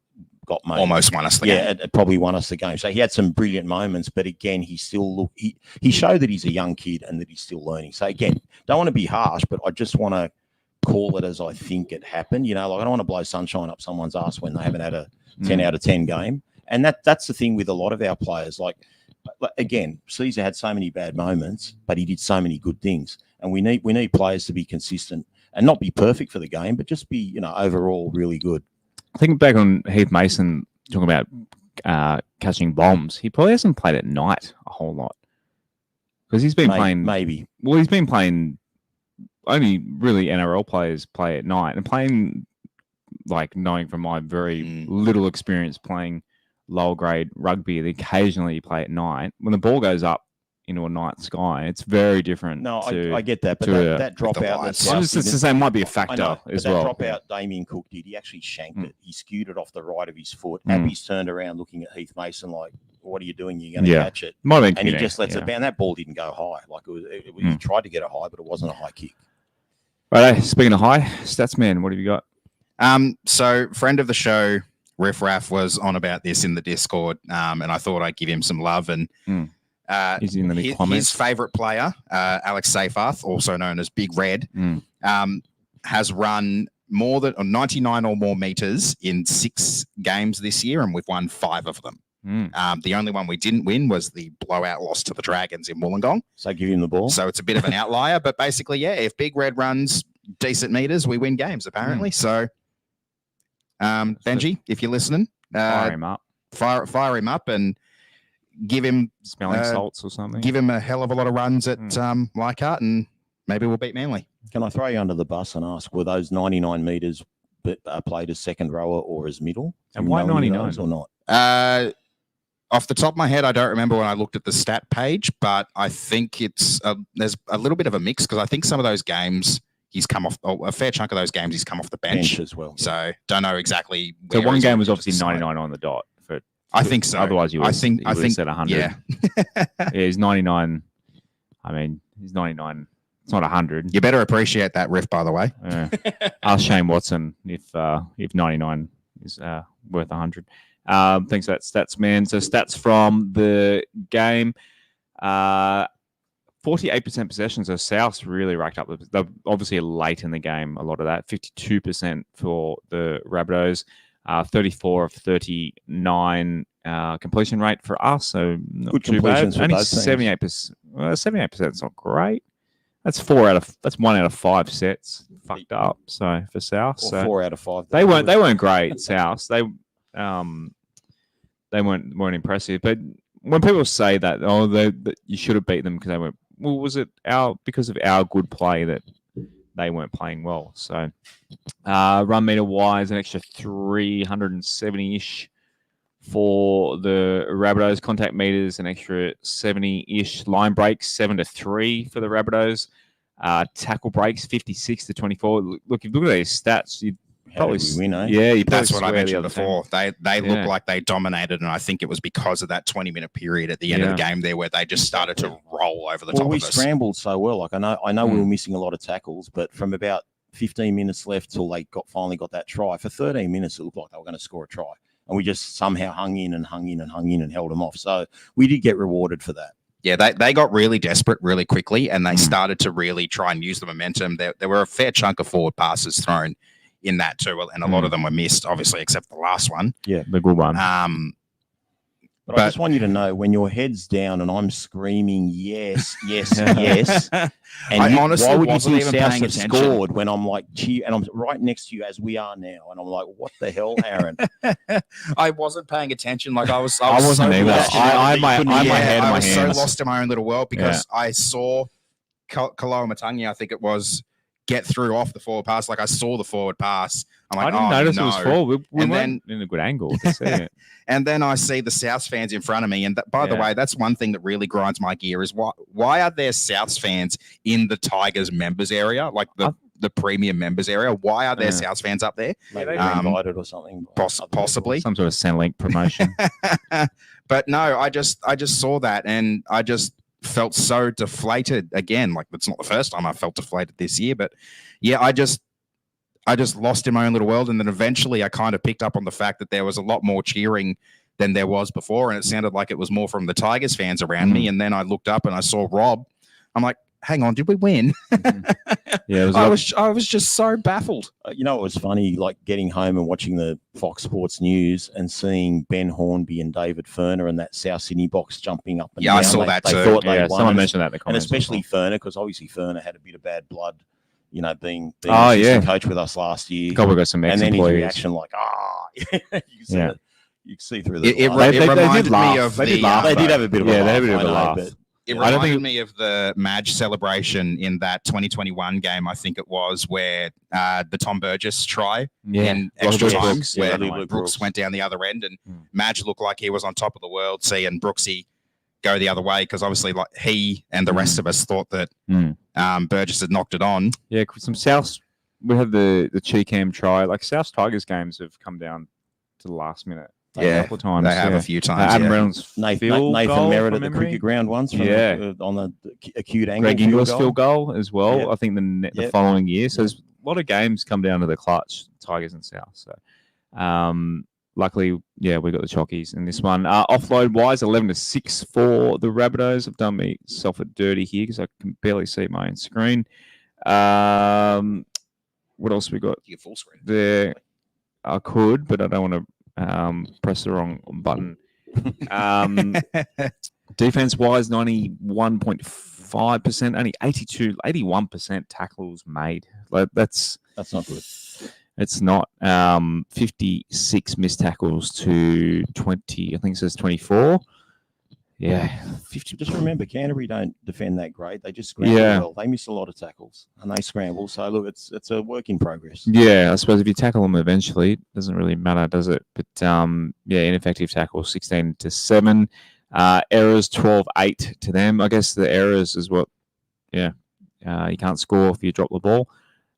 made. Almost won us the game. Yeah, it probably won us the game. So he had some brilliant moments, but again, he showed that he's a young kid and that he's still learning. So again, don't want to be harsh, but I just want to call it as I think it happened. You know, like, I don't want to blow sunshine up someone's ass when they haven't had a 10 out of 10 game. And that's the thing with a lot of our players. Like again, Caesar had so many bad moments, but he did so many good things. And we need players to be consistent. and not be perfect for the game, but just be, overall really good. I think back on Heath Mason talking about catching bombs. He probably hasn't played at night a whole lot because he's been playing. Maybe. Well, he's been playing. Only really NRL players play at night, and playing, like, knowing from my very little experience playing lower grade rugby, that occasionally you play at night. When the ball goes up into a night sky, it's very different. No, I get that, but that dropout. I was just to say, might be a factor as well. That dropout Damien Cook did. He actually shanked it. He skewed it off the right of his foot. Appy's turned around looking at Heath Mason like, "What are you doing? You're going to catch it." Might have been, and he just lets it bounce. That ball didn't go high. Like he tried to get it high, but it wasn't a high kick. Right. Speaking of high, Statsman, what have you got? So friend of the show, Riff Raff, was on about this in the Discord, and I thought I'd give him some love. And he's in the comments. His favourite player, Alex Seyfarth, also known as Big Red, has run more than 99 or more meters in 6 games this year, and we've won 5 of them. The only one we didn't win was the blowout loss to the Dragons in Wollongong. So give him the ball. So it's a bit of an outlier, but basically, if Big Red runs decent meters, we win games, apparently. So, Benji, if you're listening, fire him up. Fire him up and give him smelling salts or something. Give him a hell of a lot of runs at Leichhardt, and maybe we'll beat Manly. Can I throw you under the bus and ask, were those 99 meters played as second rower or as middle? And why 99 or not? Off the top of my head, I don't remember when I looked at the stat page, but I think it's there's a little bit of a mix because I think some of those games he's come off, a fair chunk of those games he's come off the bench as well. So don't know exactly. So one game was obviously 99 on the dot. I think so. Otherwise, you would have said 100. Yeah, he's 99. I mean, he's 99. It's not 100. You better appreciate that, Riff, by the way. Ask Shane Watson if 99 is worth 100. Thanks for that, stats, man. So stats from the game. 48% possession. So South really racked up. They're obviously late in the game, a lot of that. 52% for the Rabbitohs. 34 of 39 completion rate for us. So not good too bad. completions. Only 78%. 78% is not great. That's 1 out of 5 sets fucked up. So for South, or 4 out of 5. They weren't great. South. They weren't impressive. But when people say that, that you should have beat them because they weren't. Well, was it because of our good play that they weren't playing well? So run meter wise, an extra 370-ish for the Rabbitohs. Contact meters, an extra 70-ish. Line breaks, 7-3 for the Rabbitohs. Tackle breaks, 56-24. Look, if you look at these stats, you probably win, eh? Yeah, that's what I mentioned before. They look like they dominated, and I think it was because of that 20-minute period at the end of the game there where they just started to roll over the top of us. We scrambled so well. Like I know we were missing a lot of tackles, but from about 15 minutes left till they finally got that try, for 13 minutes it looked like they were going to score a try, and we just somehow hung in and held them off. So we did get rewarded for that. Yeah, they got really desperate really quickly, and they started to really try and use the momentum. There were a fair chunk of forward passes thrown in that too, and a lot of them were missed, obviously, except the last one. Yeah, the good one. But I just want you to know, when your head's down and I'm screaming, yes, yes, yes, and honestly why would you wasn't think even South paying have attention. scored when I'm like, cheer, and I'm right next to you as we are now, and I'm like, what the hell, Aaron? I wasn't paying attention. Like I wasn't so either. I had my head in my I was hands. so lost in my own little world because I saw Kaloa Matangi, I think it was, get through off the forward pass. Like I saw the forward pass. I'm like, I didn't notice it was forward. We weren't in a good angle to see it. And then I see the Souths fans in front of me. And by the way, that's one thing that really grinds my gear is why are there Souths fans in the Tigers members area, like the premium members area? Why are there Souths fans up there? Maybe they were invited or something. Possibly. Some sort of Centrelink promotion. But no, I just saw that and I just felt so deflated again. Like it's not the first time I felt deflated this year, but yeah, I just lost in my own little world. And then eventually I kind of picked up on the fact that there was a lot more cheering than there was before. And it sounded like it was more from the Tigers fans around me. And then I looked up and I saw Rob. I'm like, hang on, did we win? Yeah, I was just so baffled. You know, it was funny, like getting home and watching the Fox Sports News and seeing Ben Hornby and David Ferner and that South Sydney box jumping up and down. I saw that too. Thought they won. Someone mentioned that in the comments. And especially Ferner, because obviously Ferner had a bit of bad blood being Oh, assistant yeah. coach with us last year. God, we got some And then his ex-employees. reaction, like, you can see Yeah. you can see through the. It glass. They did reminded me laugh. of They did the, laugh. They did have a bit of a Yeah, laugh. they had a bit of a I know, laugh. but It I don't reminded think me of the Madge celebration in that 2021 game, I think it was, where the Tom Burgess try in extra Yes. time, Brooks, where yeah, Luke Brooks Brooks. went down the other end, and Mm. Madge looked like he was on top of the world, seeing Brooksy go the other way, because obviously, like, he and the rest of us thought that Burgess had knocked it on. Yeah, some South. We had the Cheekham try. Like South Tigers games have come down to the last minute. A Yeah, couple of times. They have yeah. a few times. Adam yeah. Reynolds Nathan field goal Merritt from at the memory. cricket ground once from Yeah. on the acute angle. Greg Inglis field goal as well. Yep. I think the Yep. following year. So Yep. there's a lot of games come down to the clutch, Tigers and South. So luckily, yeah, we got the Chockies in this one. Offload wise, 11-6 for the Rabbitohs. I've done myself a dirty here because I can barely see my own screen. What else we got You get full screen. there? I could, but I don't want to press the wrong button. Defense wise, 91.5%, only 81% tackles made. Like that's not good. It's not 56 missed tackles to 20. I think it says 24. Yeah, 50. Just remember, Canterbury don't defend that great. They just scramble well. They miss a lot of tackles and they scramble. So look, it's a work in progress. Yeah, I suppose if you tackle them eventually, it doesn't really matter, does it? But ineffective tackles 16-7. Errors 12-8 to them. I guess the errors is what. You can't score if you drop the ball.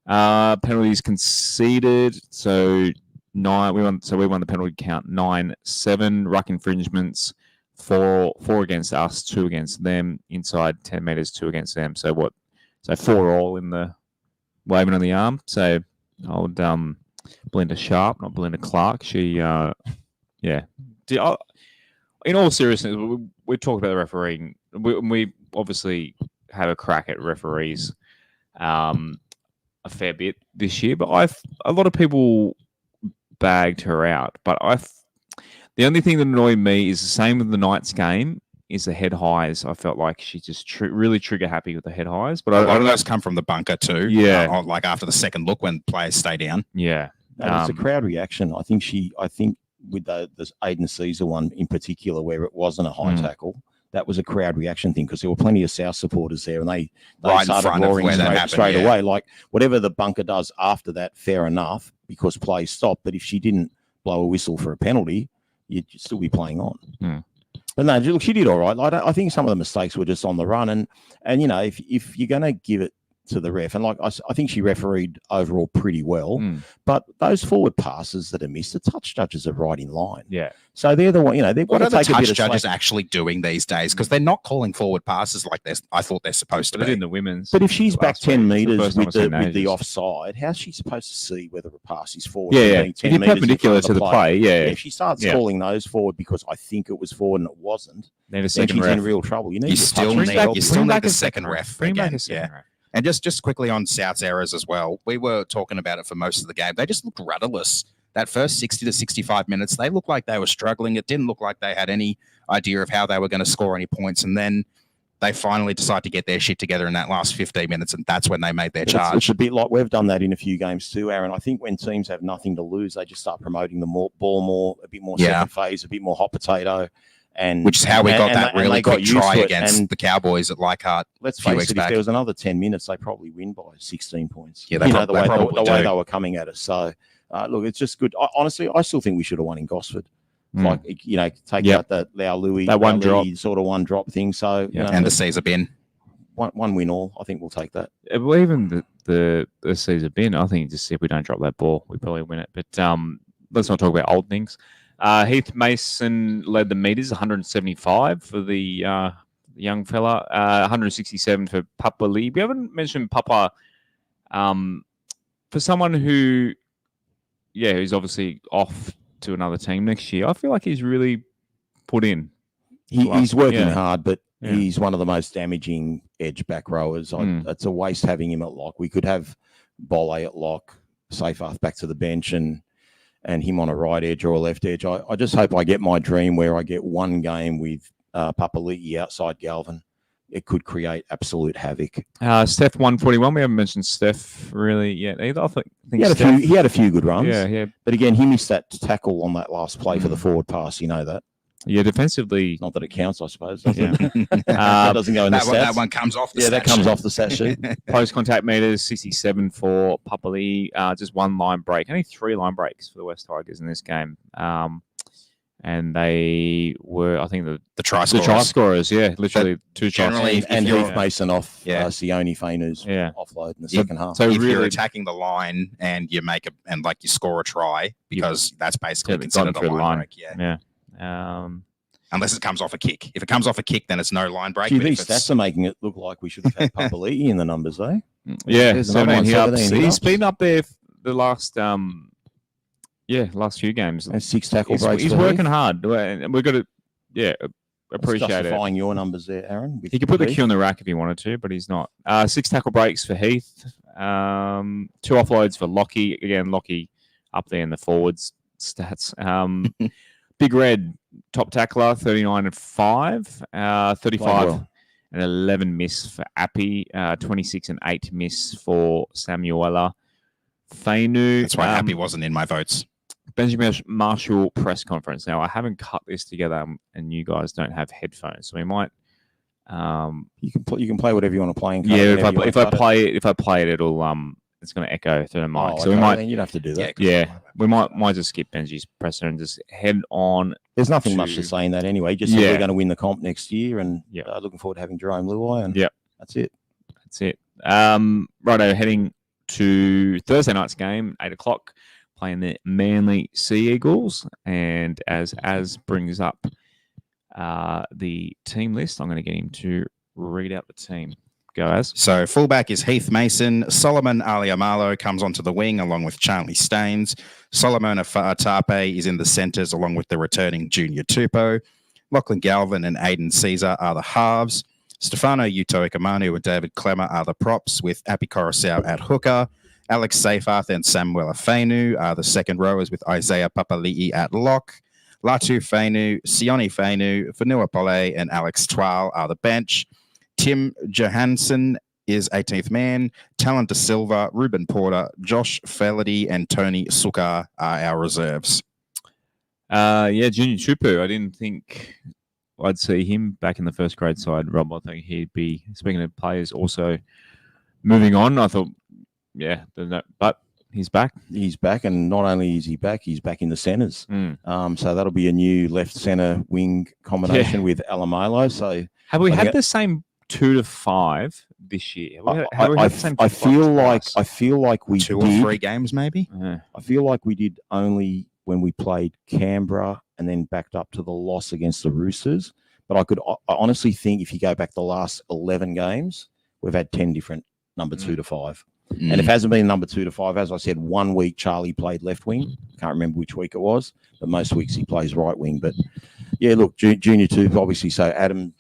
Penalties conceded. So 9. We won the penalty count 9-7. Ruck infringements. 4 against us, 2 against them. Inside 10 meters, 2 against them. So what? So 4 all in the waving on the arm. So old Belinda Sharp, not Belinda Clark. She, in all seriousness, we talked about the refereeing. We obviously have a crack at referees a fair bit this year, but a lot of people bagged her out. But the only thing that annoyed me is the same with the Knights game, is the head highs. I felt like she just really trigger happy with the head highs. But a lot of those come from the bunker too. Yeah. Like after the second look when players stay down. Yeah. It's a crowd reaction. I think with the Aiden Caesar one in particular, where it wasn't a high tackle, that was a crowd reaction thing because there were plenty of South supporters there, and they right started in front roaring of where that happened, straight away. Like whatever the bunker does after that, fair enough, because play stopped. But if she didn't blow a whistle for a penalty, you'd still be playing on. But no, look, she did all right. I think some of the mistakes were just on the run, and if you're going to give it to the ref, and I think she refereed overall pretty well, but those forward passes that are missed, the touch judges are right in line. Yeah. So they're the one, they've got What to are the take a touch bit of judges slack. actually doing these days? Because they're not calling forward passes like I thought they're supposed to They be. did in the women's. But if she's back 10 metres with the ages. offside, how's she supposed to see whether a pass is forward? Yeah. being If 10 you're metres in perpendicular front to of the play, if she starts calling those forward because I think it was forward and it wasn't, need a then second she's ref. in real trouble. You You still need the second ref. Bring back again, a second ref. And just quickly on South's errors as well, we were talking about it for most of the game. They just looked rudderless. That first 60 to 65 minutes, they looked like they were struggling. It didn't look like they had any idea of how they were going to score any points. And then they finally decided to get their shit together in that last 15 minutes, and that's when they made their charge. It's a bit like we've done that in a few games too, Aaron. I think when teams have nothing to lose, they just start promoting the ball more, a bit more second phase, a bit more hot potato. Which is how we got that really quick try against and the Cowboys at Leichhardt. Let's few face weeks it, back. if there was another 10 minutes, they probably win by 16 points. Yeah, they the way do. they were coming at us. So, look, it's just good. Honestly, I still think we should have won in Gosford. Like, take out that Lau Louis, that one drop, sort of one drop thing. So, and the Caesar bin. One win all. I think we'll take that. Well, even the Caesar bin, I think just if we don't drop that ball, we probably win it. But let's not talk about old things. Heath Mason led the meters, 175 for the young fella, 167 for Papa Lee. We haven't mentioned Papa for someone who's obviously off to another team next year. I feel like he's really put in. He's working hard, but he's one of the most damaging edge back rowers. It's a waste having him at lock. We could have Bolle at lock, Seyfarth back to the bench, and him on a right edge or a left edge. I just hope I get my dream where I get one game with Papali'i outside Galvin it could create absolute havoc. Steph 141. We haven't mentioned Steph really yet either. I think He had a few good runs. Yeah. But again, he missed that tackle on that last play for the forward pass. You know that. Yeah, defensively. Not that it counts, I suppose. Does Yeah. it? That doesn't go in the stats. That one comes off the stat that comes sheet. off the stat sheet. Post contact meters 67 for Papali. Just one line break. Only 3 line breaks for the Wests Tigers in this game. And they were, I think, the try scorers. Yeah, literally 2 generally, shots. And you're- Heath Mason off Sione Fainu's offload in the second half. So if really, you're attacking the line and you you score a try, because that's basically considered a line break. Yeah. Unless it comes off a kick. If it comes off a kick, then it's no line break. Gee, but these if it's- stats are making it look like we should have had Papali'i in the numbers, though. yeah, There's another one, 17 He's ups. been up there the last last few games. And 6 tackle He's breaks. for working Heath. hard. And we've got to That's appreciate it. justifying your numbers there, Aaron. with He could put the Heath. Q on the rack if he wanted to, but he's not. 6 tackle breaks for Heath. 2 offloads for Lockie. Again, Lockie up there in the forwards stats. Big Red, top tackler, 39 and 5. 35 Played well. and 11 miss for Appy. 26 and 8 miss for Samuela. Fainu. That's why Happy wasn't in my votes. Benjamin Marshall press conference. Now, I haven't cut this together, and you guys don't have headphones, so we might. You can play whatever you want to play. And cut Yeah, it if whenever you I want to cut it. play it, it'll it's going to echo through the mic. Oh, so we okay, might. then you'd have to do that. Yeah, we might just skip Benji's presser and just head on. There's nothing much to say in that anyway. Just that Yeah. we're going to win the comp next year, and Yeah. looking forward to having Jerome Luai. And Yep. that's it. That's it. Righto, heading to Thursday night's game, 8:00, playing the Manly Sea Eagles. And as brings up the team list, I'm going to get him to read out the team. Go, Az. So fullback is Heath Mason. Solomon Aliamalo comes onto the wing along with Charlie Staines. Solomon Afatape is in the centres along with the returning Junior Tupou. Lachlan Galvin and Aidan Caesar are the halves. Stefano Utoikamanu and David Clemmer are the props, with Api Coruscant at hooker. Alex Seyfarth and Samuela Fainu are the second rowers, with Isaiah Papali'i at lock. Latu Fainu, Sione Fainu, Fanua Pole and Alex Twal are the bench. Tim Johansson is 18th man. Talon De Silva, Ruben Porter, Josh Felady and Tony Sukar are our reserves. Junior Tupou. I didn't think I'd see him back in the first grade side, Rob. I think he'd be, speaking of players also moving on, I thought, but he's back. He's back, and not only is he back, he's back in the centres. So that'll be a new left centre wing combination with Alamalo. So Have we I had think the same 2 to 5 this year? I feel like we 2 did. or 3 games, maybe. I feel like we did only when we played Canberra and then backed up to the loss against the Roosters. But I honestly think if you go back the last 11 games, we've had 10 different number 2 to 5. And if it hasn't been number 2 to 5, as I said, 1 week Charlie played left wing. Can't remember which week it was, but most weeks he plays right wing. But yeah, look, Junior 2, obviously. So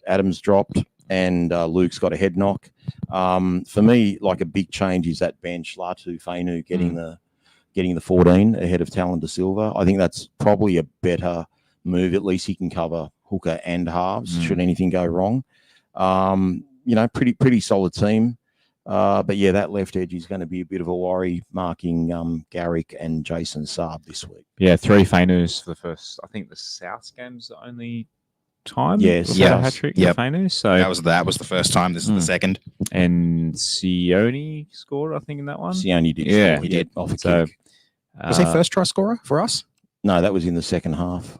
Adam's dropped and Luke's got a head knock. For me, like a big change is that bench, Latu Fainu getting the 14 ahead of Talon De Silva. I think that's probably a better move. At least he can cover hooker and halves should anything go wrong. Pretty solid team. But yeah, that left edge is going to be a bit of a worry, marking Garrick and Jason Saab this week. Yeah, 3 Fainus for the first. I think the South game's the only time. Yes. Yeah, hat trick for Fainus. So that was the first time. This is the second. And Sione scored, I think, in that one. Sione did. Yeah, score. He did off a So, kick. Was he first try scorer for us? No, that was in the second half.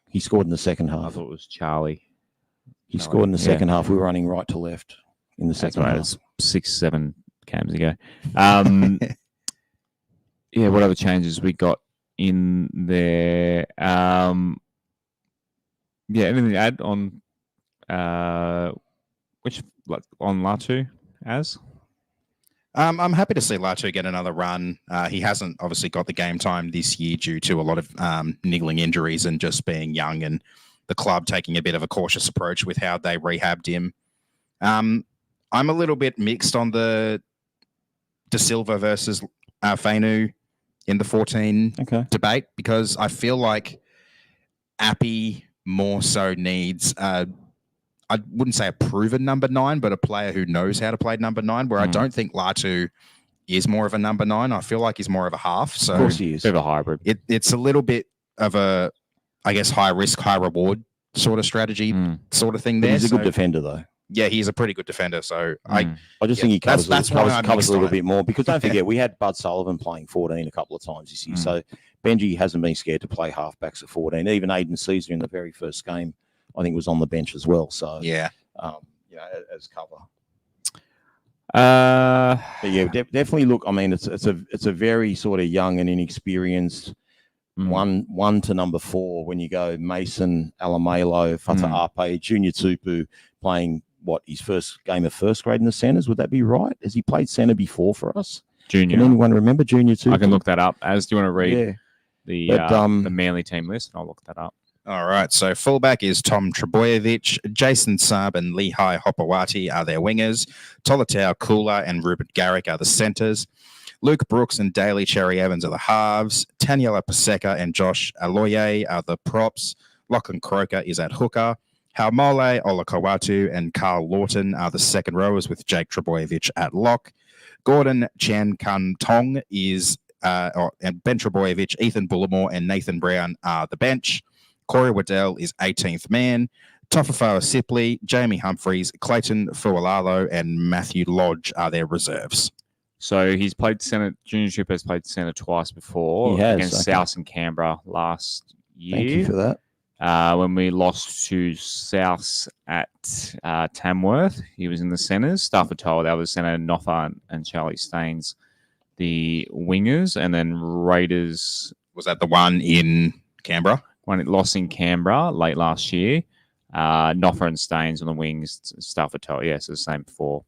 He scored in the second I half. thought it was Charlie. He scored in the second half. We were running right to left in the That's second right. half. It's 6-7 games ago. What other changes we got in there? Anything to add on on Latu as? I'm happy to see Latu get another run. He hasn't obviously got the game time this year due to a lot of niggling injuries and just being young, and the club taking a bit of a cautious approach with how they rehabbed him. I'm a little bit mixed on the De Silva versus Fainu in the 14 debate, because I feel like Appy more so needs I wouldn't say a proven number 9, but a player who knows how to play number 9, where I don't think Latu is more of a number 9. I feel like he's more of a half. So Of course he is. Bit of a hybrid. It's a little bit of a, I guess, high risk, high reward sort of strategy sort of thing But there. he's a good defender, though. Yeah, he's a pretty good defender. So I just think he covers, that's why I'm covers a little mixed on bit more, because don't forget, we had Bud Sullivan playing 14 a couple of times this year. So Benji hasn't been scared to play halfbacks at 14. Even Aiden Caesar in the very first game, I think, was on the bench as well. So yeah, as cover. Uh, But yeah, definitely look. I mean, it's a very sort of young and inexperienced one to number 4. When you go Mason, Alamelo, Fata Ape, Junior Tupu playing his first game of first grade in the centres. Would that be right? Has he played centre before for us? Junior. Can anyone remember Junior Tupu? I can look that up. As do you want to read the Manly team list? I'll look that up. All right. So fullback is Tom Trebojevic, Jason Saab and Lehigh Hopewati are their wingers. Tolatau Kula and Rupert Garrick are the centres. Luke Brooks and Daly Cherry Evans are the halves. Taniela Paseka and Josh Aloye are the props. Lachlan Croker is at hooker. Haumole, Olakawatu and Carl Lawton are the second rowers with Jake Trebojevic at lock. Gordon Chan Kun Tong is and Ben Trebojevic, Ethan Bullimore and Nathan Brown are the bench. Corey Waddell is 18th man. Tofafoa Sipley, Jamie Humphreys, Clayton Fualalo and Matthew Lodge are their reserves. So he's played centre. Junior Tupu has played centre twice before. He has, against South and Canberra last year. Thank you for that. When we lost to South at Tamworth, he was in the centres. Stafford Toll, the other centre, Noffa and Charlie Staines, the wingers. And then Raiders. Was that the one in Canberra? When it lost in Canberra late last year. Noffa and Staines on the wings. Stafford Toll, yes, the same before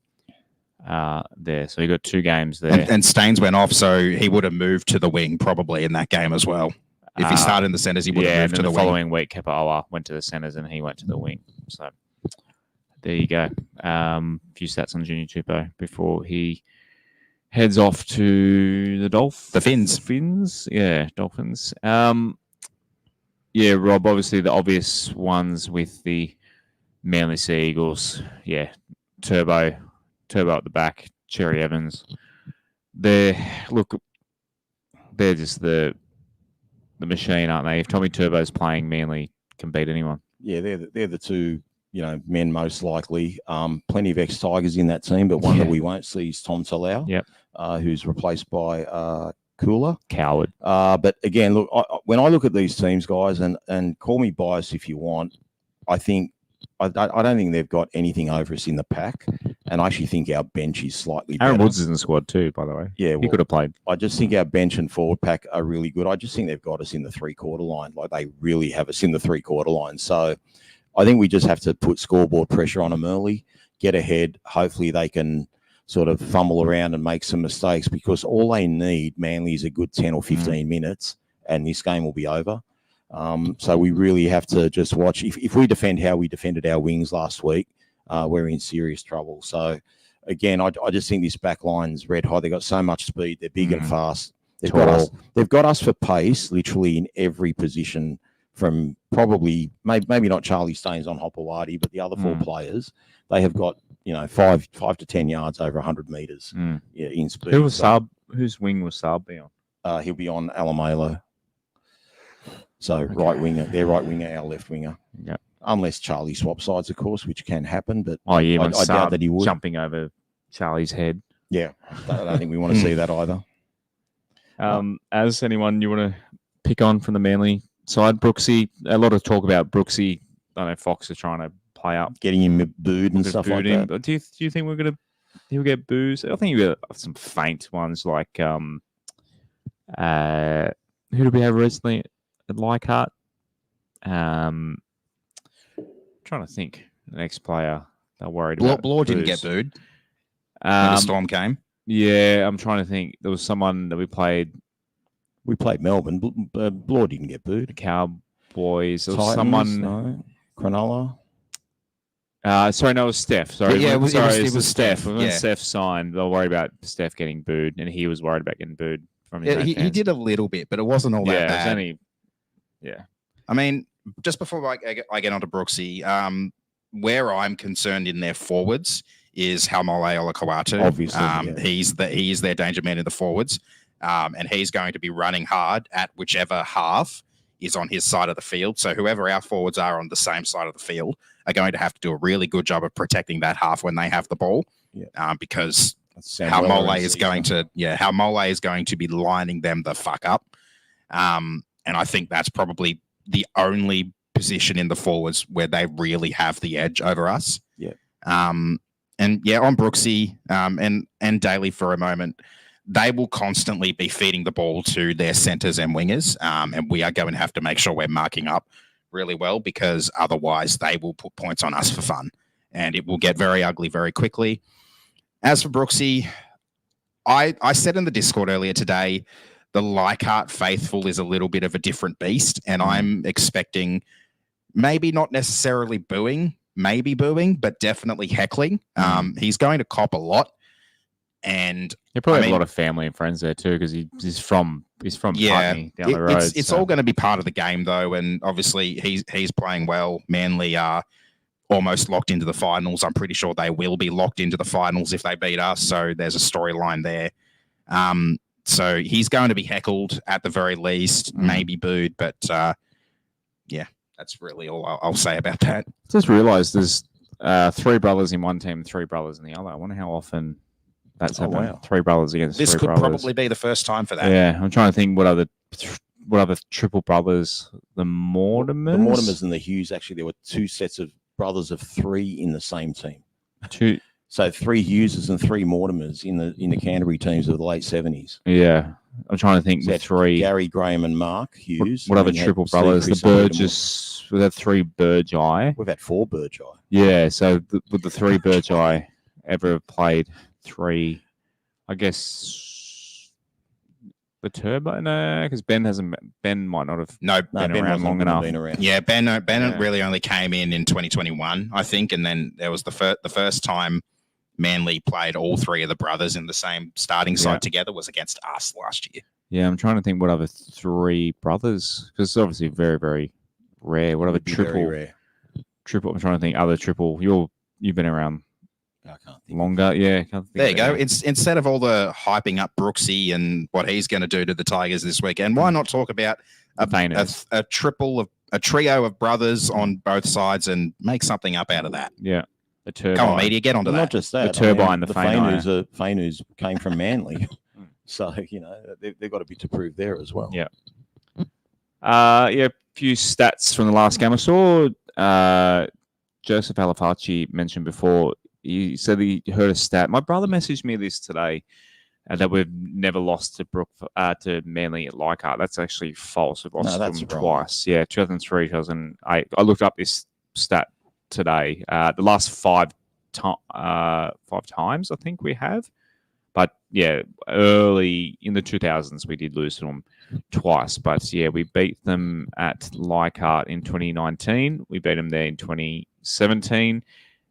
there. So he got 2 games there. And Staines went off, so he would have moved to the wing probably in that game as well. If he started in the centres, he would have moved to the wing. Following week, Kepaoa went to the centres and he went to the wing. So there you go. A few stats on Junior Tupu before he heads off to the Dolphins. The Finns. Finns, yeah, Dolphins. Yeah, Rob, obviously the obvious ones with the Manly Sea Eagles. Yeah, Turbo at the back, Cherry Evans. They're just the machine, aren't they? If Tommy Turbo's playing, Manly can beat anyone. Yeah, they're the 2 men most likely. Plenty of ex-Tigers in that team, but one that we won't see is Tom Talau. Yep. Who's replaced by Cooler. Coward. But again, look, when I look at these teams, guys, and call me biased if you want, I don't think they've got anything over us in the pack, and I actually think our bench is slightly better. Aaron Woods is in the squad too, by the way. Yeah, he could have played. I just think our bench and forward pack are really good. I just think they've got us in the 3-quarter line. Like, they really have us in the 3-quarter line. So I think we just have to put scoreboard pressure on them early, get ahead. Hopefully they can sort of fumble around and make some mistakes, because all they need, Manly, is a good 10 or 15 minutes, and this game will be over. So we really have to just watch. If we defend how we defended our wings last week, we're in serious trouble. So again, I just think this back line's red hot. They've got so much speed. They're big and fast. They've got us for pace, literally in every position, from probably maybe not Charlie Staines on Hopewadi, but the other 4 players. They have got 5 to 10 yards over 100 meters. In speed. Who was Saab? Whose wing was Saab be on? He'll be on Alamelo. So right winger, their right winger, our left winger. Yeah. Unless Charlie swaps sides, of course, which can happen. But I doubt that he would. Jumping over Charlie's head. Yeah, I don't think we want to see that either. As anyone you want to pick on from the Manly side, Brooksy, a lot of talk about Brooksy. I know Fox is trying to play up, getting him booed and stuff like that. But do you think he'll get boos? I think he'll get some faint ones like who did we have recently at Leichhardt? Trying to think. The next player they're worried about. Blore didn't get booed when the Storm came. Yeah, I'm trying to think. There was someone that we played. We played Melbourne. Blore didn't get booed. The Cowboys. There was Titans, someone. No. Cronulla. Sorry, no, it was Steph. Sorry, Yeah, it was Steph. Yeah. When Steph signed, they were worried about Steph getting booed, and he was worried about getting booed from his own He fans. did a little bit, but it wasn't all that Yeah, it bad. was only. Yeah. I mean, just before I get onto Brooksy, where I'm concerned in their forwards is Haumole Olakau'atu. Obviously, he's their danger man in the forwards, and he's going to be running hard at whichever half is on his side of the field. So whoever our forwards are on the same side of the field are going to have to do a really good job of protecting that half when they have the ball, because Haumole is going to be lining them the fuck up, and I think that's probably the only position in the forwards where they really have the edge over us. And on Brooksy and Daly for a moment, they will constantly be feeding the ball to their centres and wingers, and we are going to have to make sure we're marking up really well, because otherwise they will put points on us for fun, and it will get very ugly very quickly. As for Brooksy, I said in the Discord earlier today, the Leichhardt faithful is a little bit of a different beast, and I'm expecting maybe not necessarily booing, but definitely heckling. He's going to cop a lot. And he probably have a lot of family and friends there too, because he's from Putney down the road. It's all going to be part of the game though, and obviously he's playing well. Manly are almost locked into the finals. I'm pretty sure they will be locked into the finals if they beat us. So there's a storyline there. So he's going to be heckled at the very least, maybe booed, but that's really all I'll say about that. Just realised there's 3 brothers in one team, 3 brothers in the other. I wonder how often that's happened. Wow. 3 brothers against 3 brothers. This could probably be the first time for that. Yeah, I'm trying to think what other triple brothers. The Mortimers? The Mortimers and the Hughes, actually, there were 2 sets of brothers of 3 in the same team. 2. So 3 Hugheses and 3 Mortimers in the Canterbury teams of the late 70s. Yeah. I'm trying to think with 3. Gary, Graham and Mark Hughes. What other triple brothers? The Burgess. We've had 3 Burgeye. We've had 4 Burgeye. Yeah, so would the 3 Burgeye ever have played 3, I guess, the Turbo? No, because Ben might not have been around long enough. Yeah, Ben really only came in 2021, I think, and then there was the first time Manly played all 3 of the brothers in the same starting side together was against us last year. Yeah, I'm trying to think what other 3 brothers, because it's obviously very, very rare. What other triple? I'm trying to think other triple. You've been around I can't think longer. Yeah, can't think there you go. It's instead of all the hyping up Brooksy and what he's going to do to the Tigers this weekend, why not talk about a trio of brothers on both sides and make something up out of that? Yeah. The Turbine. Come on, media, get onto that. Not just that. The Turbine, the Fainus came from Manly. So, they've got a bit to prove there as well. Yeah. A few stats from the last game. I saw Joseph Alafaci mentioned before. He said he heard a stat. My brother messaged me this today that we've never lost to Manly at Leichhardt. That's actually false. We've lost them twice. Yeah, 2003, 2008. I looked up this stat today. The last 5 times I think we have. But yeah, early in the 2000s, we did lose to them twice. But yeah, we beat them at Leichhardt in 2019. We beat them there in 2017,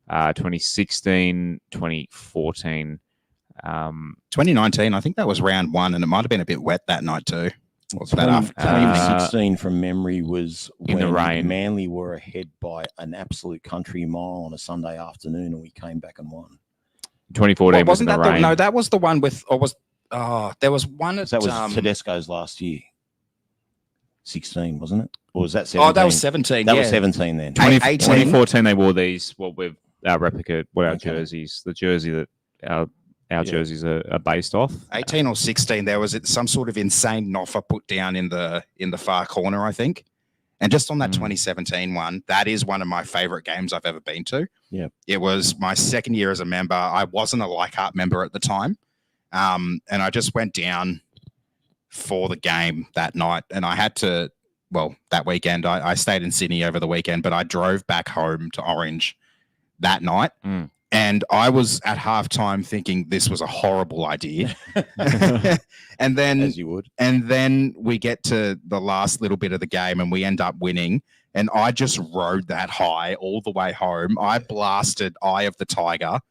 2016, 2014. 2019, I think that was round 1, and it might have been a bit wet that night too. What's that after? 2016 from memory was in the rain. Manly were ahead by an absolute country mile on a Sunday afternoon, and we came back and won. 2014 wasn't that rain. No, that was the one with, there was one. That was Tedesco's last year. 16, wasn't it? Or was that 17? Oh, that was 17. That was 17 then. 2014, they wore these, our replica, our jerseys, the jersey that our jerseys are based off. 18 or 16, there was some sort of insane offer put down in the far corner, I think. And just on that 2017 one, that is one of my favorite games I've ever been to. Yeah. It was my second year as a member. I wasn't a Leichhardt member at the time. And I just went down for the game that night. And I had to, that weekend, I stayed in Sydney over the weekend, but I drove back home to Orange that night. And I was at halftime thinking this was a horrible idea. And then, as you would. And then we get to the last little bit of the game and we end up winning. And I just rode that high all the way home. I blasted Eye of the Tiger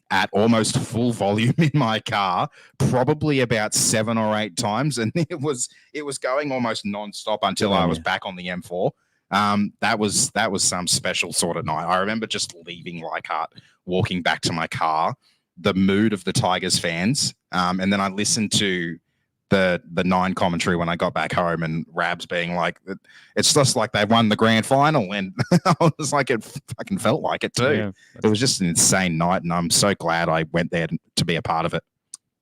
at almost full volume in my car, probably about 7 or 8 times. And it was going almost nonstop until I was back on the M4. That was some special sort of night. I remember just leaving Leichhardt, walking back to my car, the mood of the Tigers fans, and then I listened to the 9 commentary when I got back home, and Rabs being like, it's just like they won the grand final, and I was like, it fucking felt like it too. Yeah. It was just an insane night, and I'm so glad I went there to be a part of it.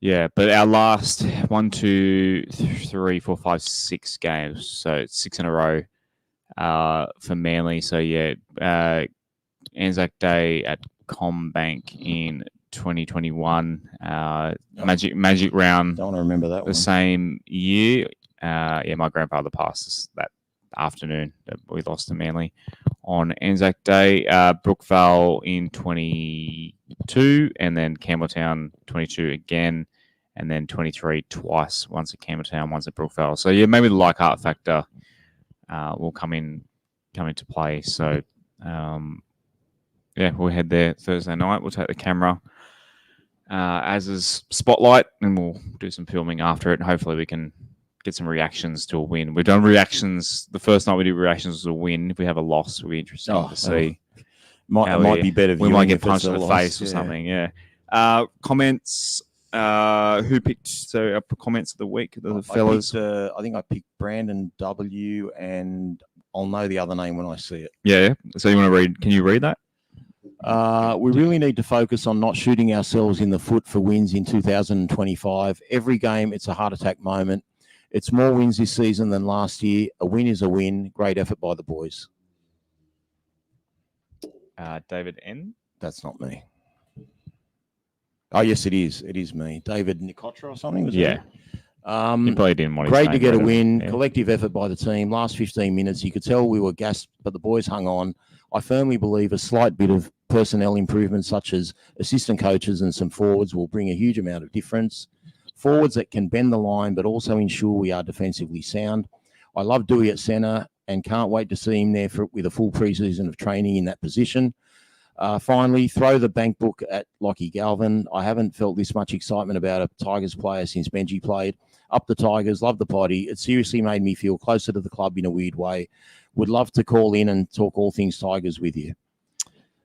Yeah, but our last 1, 2, 3, 4, 5, 6 games, so 6 in a row for Manly. So yeah, Anzac Day at Combank in 2021, Magic Round. Don't want to remember that the one. Same year. My grandfather passed us that afternoon that we lost to Manly on Anzac Day. Brookvale in 22, and then Campbelltown 22 again, and then 23 twice, once at Campbelltown, once at Brookvale. So yeah, maybe the Leichhardt factor will come into play. So we'll head there Thursday night. We'll take the camera as is Spotlight, and we'll do some filming after it, and hopefully we can get some reactions to a win. We've done reactions. The first night we did reactions was a win. If we have a loss, it'll be interesting to see. It might be better. We might get if it's punched a in the loss, face or something. Yeah. Comments. Who picked? So comments of the week, the fellas. I think I picked Brandon W, and I'll know the other name when I see it. Yeah. So you want to read? Can you read that? We really need to focus on not shooting ourselves in the foot for wins in 2025. Every game, it's a heart attack moment. It's more wins this season than last year. A win is a win. Great effort by the boys. David N. That's not me. Oh, yes, it is. It is me. David Nicotra or something? Was Yeah. it? You probably didn't want to. Great to get a win. Yeah. Collective effort by the team. Last 15 minutes, you could tell we were gassed, but the boys hung on. I firmly believe a slight bit of personnel improvement, such as assistant coaches and some forwards, will bring a huge amount of difference. Forwards that can bend the line, but also ensure we are defensively sound. I love Dewey at centre and can't wait to see him there with a full preseason of training in that position. Finally, throw the bank book at Lockie Galvin. I haven't felt this much excitement about a Tigers player since Benji played. Up the Tigers, love the potty. It seriously made me feel closer to the club in a weird way. Would love to call in and talk all things Tigers with you.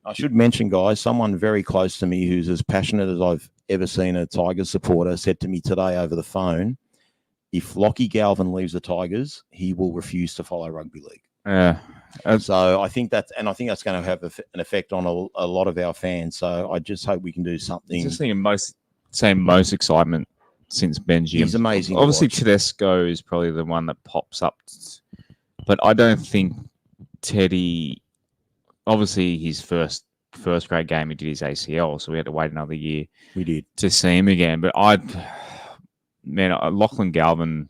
I should mention, guys, someone very close to me who's as passionate as I've ever seen a Tigers supporter said to me today over the phone, if Lockie Galvin leaves the Tigers, he will refuse to follow rugby league. Yeah. So I think that's going to have an effect on a lot of our fans. So I just hope we can do something. Just thinking most excitement since Benji. He's amazing. Obviously, Tedesco is probably the one that pops up, but I don't think Teddy. Obviously, his first grade game, he did his ACL, so we had to wait another year. We did to see him again. But Lachlan Galvin,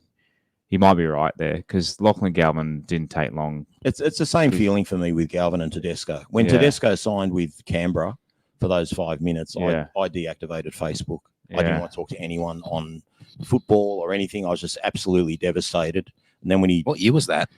he might be right there because Lachlan Galvin didn't take long. It's the same feeling for me with Galvin and Tedesco. When Tedesco signed with Canberra for those 5 minutes, I deactivated Facebook. I didn't want to talk to anyone on football or anything. I was just absolutely devastated. And then when what year was that?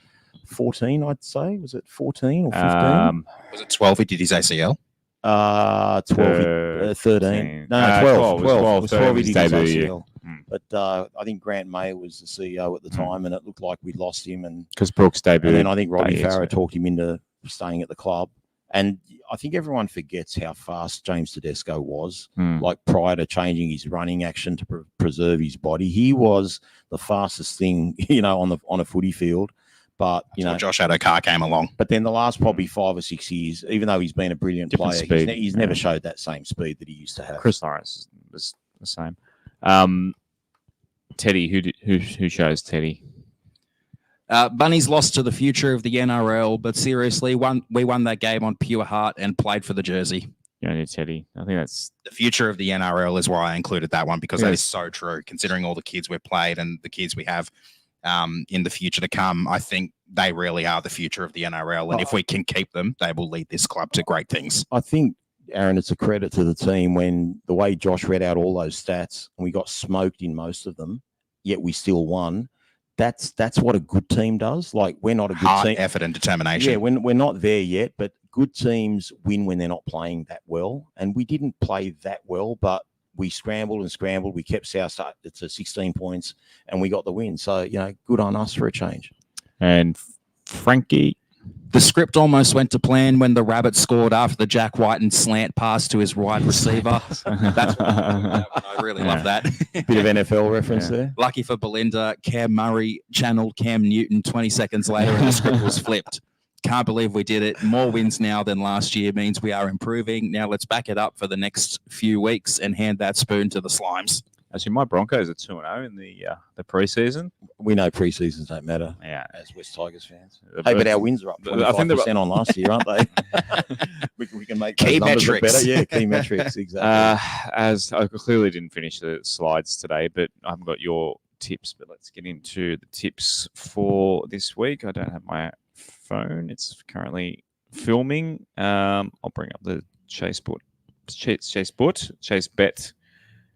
14, I'd say. Was it 14 or 15? Was it 12 he did his ACL? 12, 13. No, 12. 12. 12 he did his ACL. But I think Grant May was the CEO at the time, and it looked like we'd lost him. And because Brooks debuted. And then I think Robbie Farah talked him into staying at the club. And I think everyone forgets how fast James Tedesco was. Like prior to changing his running action to preserve his body, he was the fastest thing, on a footy field. But Josh Adokar came along. But then the last probably 5 or 6 years, even though he's been a brilliant player, he's never showed that same speed that he used to have. Chris Lawrence was the same. Teddy, who chose Teddy? Bunnies lost to the future of the NRL, but seriously, we won that game on pure heart and played for the jersey. Yeah, Teddy. I think that's the future of the NRL is why I included that one, because that is so true. Considering all the kids we've played and the kids we have in the future to come, I think they really are the future of the NRL. And if we can keep them, they will lead this club to great things. I think, Aaron, it's a credit to the team when the way Josh read out all those stats and we got smoked in most of them, yet we still won. That's what a good team does. Like, we're not a good team. Effort and determination. Yeah, we're not there yet, but good teams win when they're not playing that well. And we didn't play that well, but we scrambled and scrambled. We kept South to 16 points and we got the win. So, good on us for a change. And Frankie? The script almost went to plan when the Rabbits scored after the Jack White and slant pass to his wide receiver. That's I really love that. Bit of NFL reference there. Lucky for Belinda, Cam Murray channeled Cam Newton 20 seconds later and the script was flipped. Can't believe we did it. More wins now than last year means we are improving. Now let's back it up for the next few weeks and hand that spoon to the Slimes. Actually, my Broncos are 2-0 in the preseason. We know preseasons don't matter. Yeah, as Wests Tigers fans. Hey, but our wins are up 25% on last year, aren't they? we can make key metrics better. Yeah, key metrics, exactly. As I clearly didn't finish the slides today, but I haven't got your tips. But let's get into the tips for this week. I don't have my phone. It's currently filming. I'll bring up the Chase Bet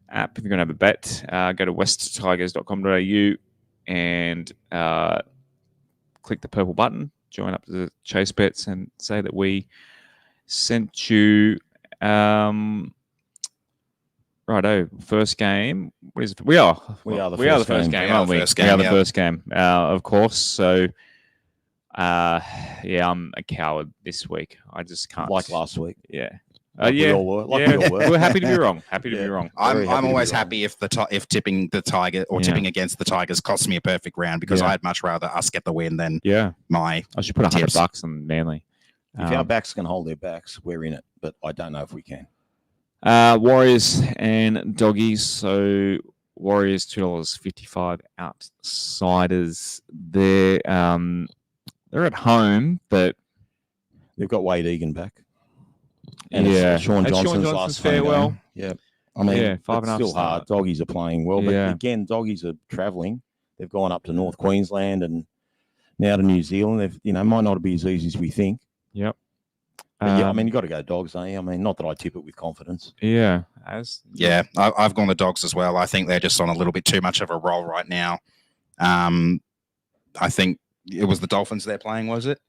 app. If you're going to have a bet, go to westtigers.com.au and click the purple button, join up to the Chase Bets and say that we sent you righto, first game. What is it? We are the first game, aren't we? We are the first game, of course. So I'm a coward this week. I just can't. Like last week. Yeah. We all were. We're happy to be wrong. Happy to be wrong. I'm always happy if tipping the Tiger or tipping against the Tigers costs me a perfect round because I'd much rather us get the win than my. I should put $100 on Manly. If our backs can hold their backs, we're in it. But I don't know if we can. Warriors and Doggies. So Warriors $2.55. Outsiders. They're at home, but they've got Wade Egan back. And Sean Johnson's last farewell. Yeah. I mean, it's still hard. Doggies are playing well, but again, Doggies are travelling. They've gone up to North Queensland and now to New Zealand. They've, might not be as easy as we think. Yep. I mean, you got to go Dogs, eh? I mean, not that I tip it with confidence. Yeah. I've gone the Dogs as well. I think they're just on a little bit too much of a roll right now. I think it was the Dolphins they're playing, was it?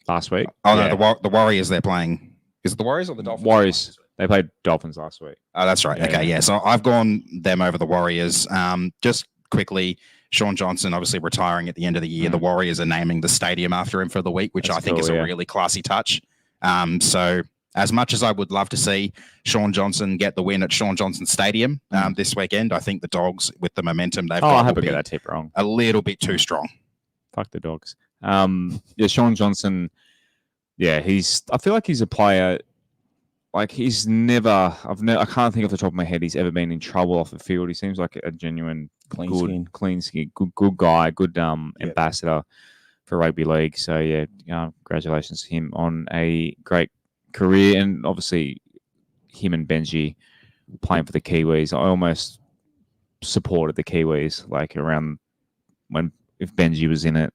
Last week. Oh, no, the Warriors they're playing. Is it the Warriors or the Dolphins? Warriors. They played Dolphins last week. Oh, that's right. Okay. So I've gone them over the Warriors. Just quickly, Sean Johnson obviously retiring at the end of the year. The Warriors are naming the stadium after him for the week, which I think is a really classy touch. So as much as I would love to see Sean Johnson get the win at Sean Johnson Stadium this weekend, I think the Dogs, with the momentum they've got, I hope I get that tip wrong. A little bit too strong. Fuck the Dogs. Sean Johnson. Yeah, I feel like he's a player. Like I can't think off the top of my head he's ever been in trouble off the field. He seems like a genuine clean skin, good guy, good ambassador for rugby league. So congratulations to him on a great career, and obviously him and Benji playing for the Kiwis. I almost supported the Kiwis like around if Benji was in it.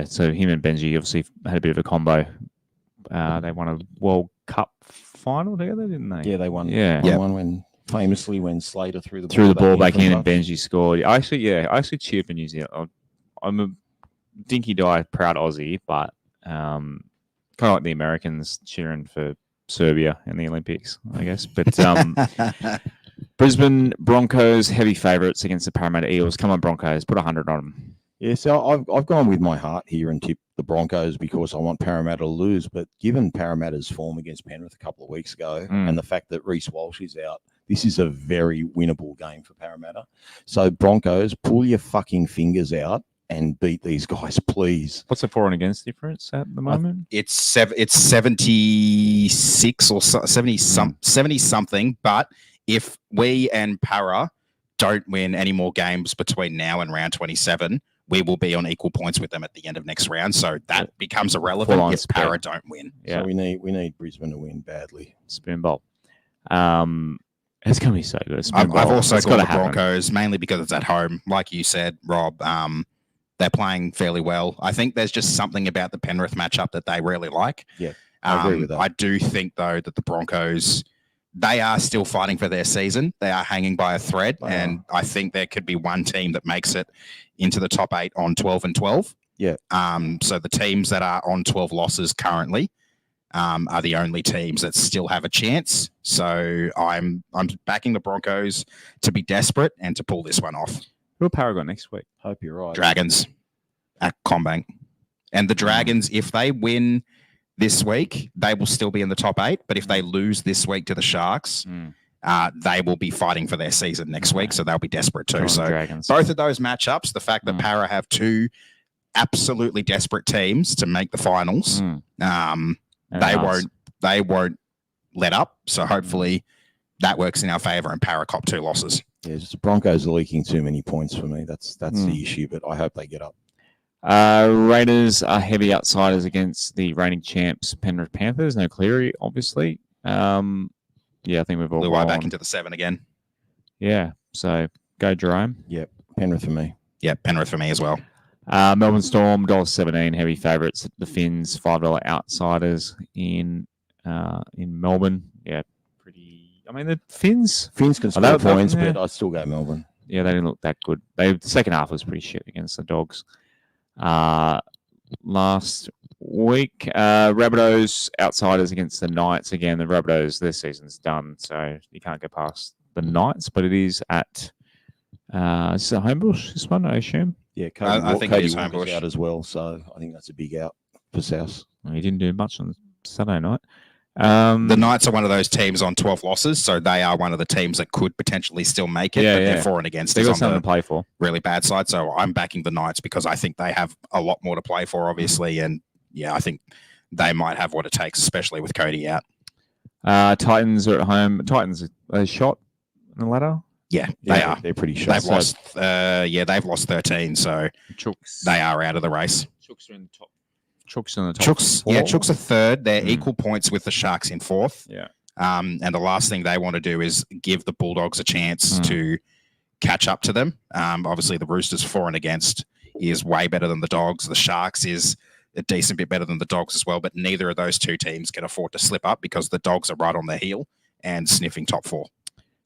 So him and Benji obviously had a bit of a combo. They won a World Cup final together, didn't they? Yeah, they won. Yeah, won famously when Slater threw the ball back in and Benji scored. I actually cheer for New Zealand. I'm a dinky die proud Aussie, but kind of like the Americans cheering for Serbia in the Olympics, I guess. But Brisbane Broncos heavy favourites against the Parramatta Eels. Come on, Broncos, put 100 on them. Yeah, so I've gone with my heart here and tipped the Broncos because I want Parramatta to lose. But given Parramatta's form against Penrith a couple of weeks ago and the fact that Reece Walsh is out, this is a very winnable game for Parramatta. So Broncos, pull your fucking fingers out and beat these guys, please. What's the for and against difference at the moment? It's 76 or 70 something. But if we and Para don't win any more games between now and round 27, we will be on equal points with them at the end of next round. So that becomes irrelevant if Para don't win. Yeah. So we need Brisbane to win badly. Spoon bowl. It's going to be so good. I've also got the Broncos, mainly because it's at home. Like you said, Rob, they're playing fairly well. I think there's just something about the Penrith matchup that they really like. Yeah, I agree with that. I do think, though, that the Broncos, they are still fighting for their season. They are hanging by a thread, and I think there could be one team that makes it into the top 8 on 12-12. Yeah. So the teams that are on 12 losses currently are the only teams that still have a chance. So I'm backing the Broncos to be desperate and to pull this one off. Who will Paragon next week? Hope you're right. Dragons at Combank. And the Dragons, if they win this week, they will still be in the top 8. But if they lose this week to the Sharks, they will be fighting for their season next week. So they'll be desperate too. So Dragons. both of those matchups, the fact that Para have 2 absolutely desperate teams to make the finals, they won't let up. So hopefully that works in our favour and Para cop 2 losses. Yeah, just the Broncos are leaking too many points for me. That's the issue, but I hope they get up. Raiders are heavy outsiders against the reigning champs Penrith Panthers. No Cleary, obviously. I think we've all Luai back into the 7 again. Yeah, so go Jerome. Yep, Penrith for me. Yeah, Penrith for me as well. Melbourne Storm, $1.17, heavy favourites. The Finns, $5 outsiders in Melbourne. Yeah, pretty. I mean, the Finns can score points, but I still go Melbourne. Yeah, they didn't look that good. The second half was pretty shit against the Dogs. Last week, Rabbitohs outsiders against the Knights. Again, the Rabbitohs, their season's done, so you can't go past the Knights. But it is at is it Homebush, this one, I assume? Yeah, I think Cody he's Walker's out as well, so I think that's a big out for South. Well, he didn't do much on Saturday night. The Knights are one of those teams on 12 losses, so they are one of the teams that could potentially still make it, but they're for and against. They've got something to play for. Really bad side, so I'm backing the Knights because I think they have a lot more to play for, obviously, and I think they might have what it takes, especially with Cody out. Titans are at home. Titans are they shot in the ladder? Yeah, they are. They're pretty shot. They've lost. They've lost 13, so they are out of the race. Chooks are in the top. Chooks in the top. Chooks are third. They're equal points with the Sharks in 4th. Yeah. And the last thing they want to do is give the Bulldogs a chance to catch up to them. Obviously, the Roosters for and against is way better than the Dogs. The Sharks is a decent bit better than the Dogs as well, but neither of those 2 teams can afford to slip up because the Dogs are right on their heel and sniffing top 4.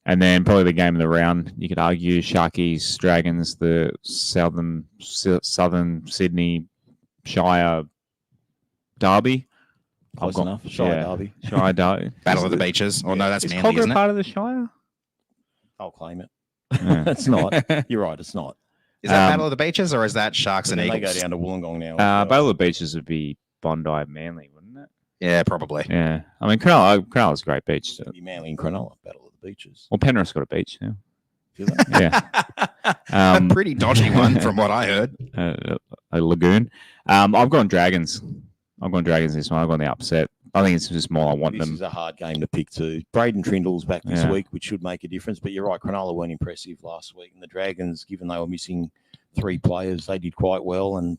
And then probably the game of the round, you could argue Sharkies, Dragons, the Southern Sydney Shire Derby. Close enough. Shire Derby. Shire Derby. Battle of the Beaches. Oh, no, that's is Manly, Cogger isn't it? part of the Shire? I'll claim it. Yeah. It's not. You're right, it's not. Is that Battle of the Beaches or is that Sharks and They Eagles? go down to Wollongong now. Battle of the Beaches would be Bondi, Manly, wouldn't it? Yeah, probably. Yeah. I mean, Cronulla's a great beach. So. It'd be Manly and Cronulla, Battle of the Beaches. Well, Penrith's got a beach now. Do they? Yeah. A pretty dodgy one from what I heard. A lagoon. I've gone Dragons. This one. I've gone the upset. I think it's just more I want this them. This is a hard game to pick too. Braden Trindle's back this Yeah. week, which should make a difference. But you're right, Cronulla weren't impressive last week. And the Dragons, given they were missing 3 players, they did quite well. And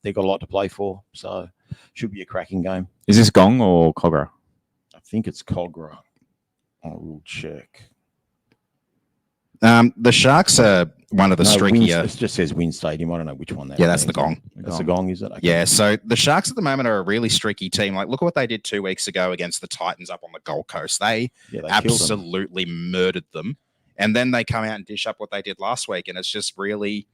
they've got a lot to play for. So should be a cracking game. Is this Gong or Cogger? I think it's Cogra. I will check. The Sharks are one of the streakier. It just says Win Stadium. I don't know which one that Yeah, that's means. the Gong. That's the Gong, is it? Okay. Yeah, so the Sharks at the moment are a really streaky team. Like, look at what they did 2 weeks ago against the Titans up on the Gold Coast. They killed them. absolutely murdered them. And then they come out and dish up what they did last week, and it's just really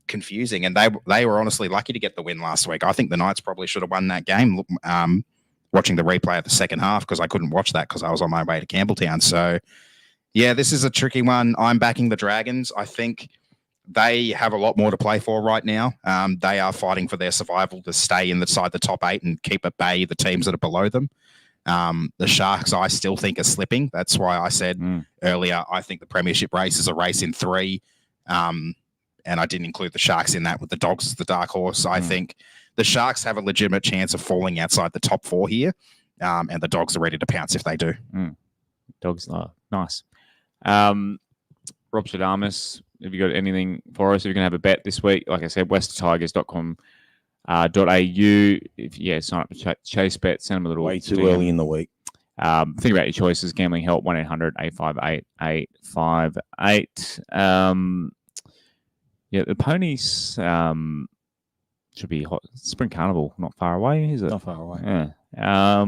confusing. And they were honestly lucky to get the win last week. I think the Knights probably should have won that game. Watching the replay of the second half because I couldn't watch that because I was on my way to Campbelltown. So, yeah, this is a tricky one. I'm backing the Dragons. I think they have a lot more to play for right now. They are fighting for their survival to stay inside the top 8 and keep at bay the teams that are below them. The Sharks, I still think, are slipping. That's why I said earlier, I think the premiership race is a race in 3. And I didn't include the Sharks in that with the Dogs as the dark horse. I think the Sharks have a legitimate chance of falling outside the top 4 here. And the Dogs are ready to pounce if they do. Dogs, nice. Rob Shadamis, have you got anything for us? If you're going to have a bet this week, like I said, westtigers.com.au. Sign up to Chase Bet. Send them a little way too early in the week. Think about your choices. Gambling help 1-800-858-858. The ponies should be hot. Spring Carnival not far away, is it? Not far away. Yeah.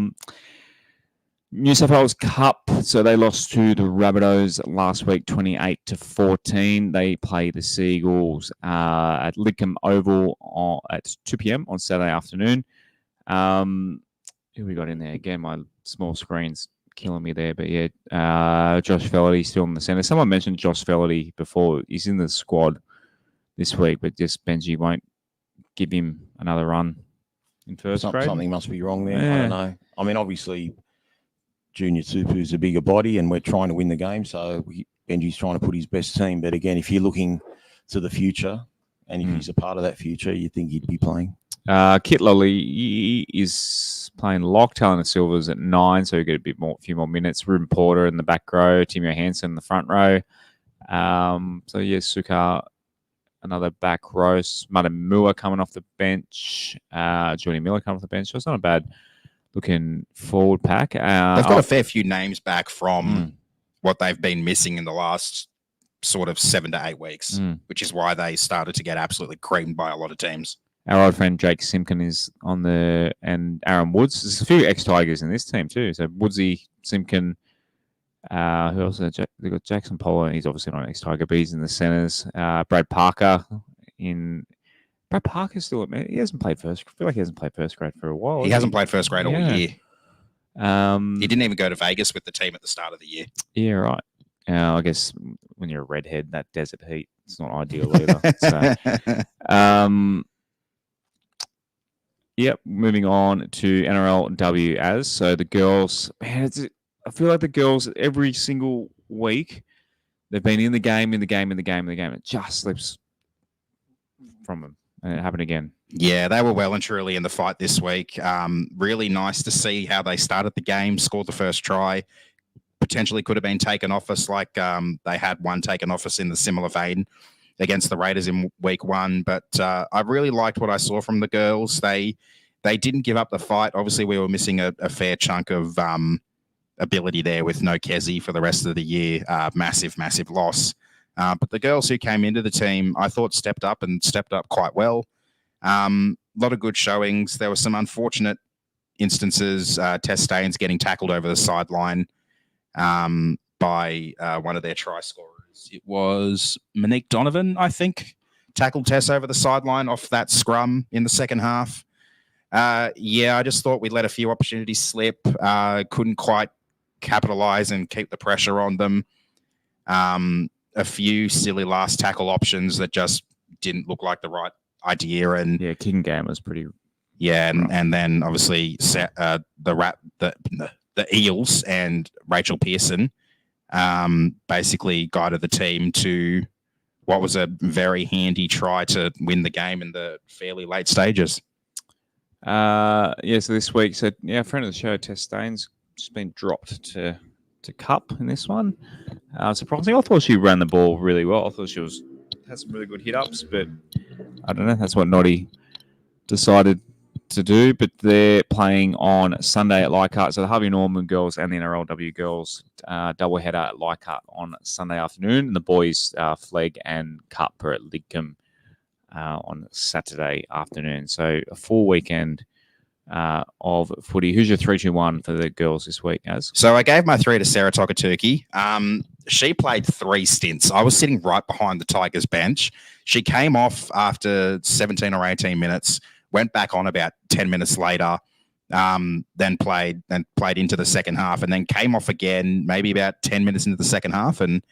New South Wales Cup. So they lost to the Rabbitohs last week, 28-14. They play the Seagulls at Lidcombe Oval at 2 p.m. on Saturday afternoon. Who we got in there? Again, my small screen's killing me there. But Josh Felaherty still in the centre. Someone mentioned Josh Felaherty before. He's in the squad this week, but just Benji won't give him another run. in first grade. Something must be wrong there. I Yeah. don't know. I mean, obviously, Junior Tupu's a bigger body, and we're trying to win the game. So Benji's trying to put his best team. But again, if you're looking to the future, and if he's a part of that future, you think he'd be playing. Kit Lolly is playing lock. Talon Silver's at 9, so we get a few more minutes. Ruben Porter in the back row. Tim Johansson in the front row. Sukar, another back row. Matamua coming off the bench. Jordy Miller coming off the bench. So it's not a bad looking forward pack. They've got a fair few names back from what they've been missing in the last sort of 7 to 8 weeks, which is why they started to get absolutely creamed by a lot of teams. Our old friend Jake Simpkin is on and Aaron Woods. There's a few ex-Tigers in this team too. So Woodsy, Simpkin, who else? They've got Jackson Polo. He's obviously not an ex-Tiger, but he's in the centres. Brad Parker's still at, he hasn't played first. I feel like he hasn't played first grade for a while. He hasn't played first grade all year. He He didn't even go to Vegas with the team at the start of the year. Yeah, right. I guess when you're a redhead, that desert heat, it's not ideal either. Yep, moving on to NRLW so the girls, man, I feel like the girls every single week, they've been in the game. It just slips from them. And it happened again. Yeah, they were well and truly in the fight this week. Really nice to see how they started the game, scored the first try. Potentially could have been taken off us, like they had one taken off us in the similar vein against the Raiders in week 1. But I really liked what I saw from the girls. They didn't give up the fight. Obviously, we were missing a fair chunk of ability there with no Kezi for the rest of the year. Massive loss. But the girls who came into the team, I thought stepped up quite well. A lot of good showings. There were some unfortunate instances. Tess Staines getting tackled over the sideline by one of their try scorers. It was Monique Donovan, I think, tackled Tess over the sideline off that scrum in the second half. I just thought we let a few opportunities slip. Couldn't quite capitalize and keep the pressure on them. A few silly last tackle options that just didn't look like the right idea. And kicking game was pretty. Yeah, and then obviously the Eels and Rachel Pearson basically guided the team to what was a very handy try to win the game in the fairly late stages. So this week, friend of the show, Tess Staines, just been dropped to Cup in this one. Surprising. I thought she ran the ball really well. I thought she had some really good hit-ups, but I don't know. That's what Noddy decided to do. But they're playing on Sunday at Leichhardt. So the Harvey Norman girls and the NRLW girls doubleheader at Leichhardt on Sunday afternoon. And the boys, Flegg and Cup, are at Lidcombe on Saturday afternoon. So a full weekend of footy. Who's your 3-2-1 for the girls this week, Az? So I gave my 3 to Sarah Tokatuki. She played 3 stints. I was sitting right behind the Tigers bench. She came off after 17 or 18 minutes, went back on about 10 minutes later, then played into the second half, and then came off again maybe about 10 minutes into the second half, and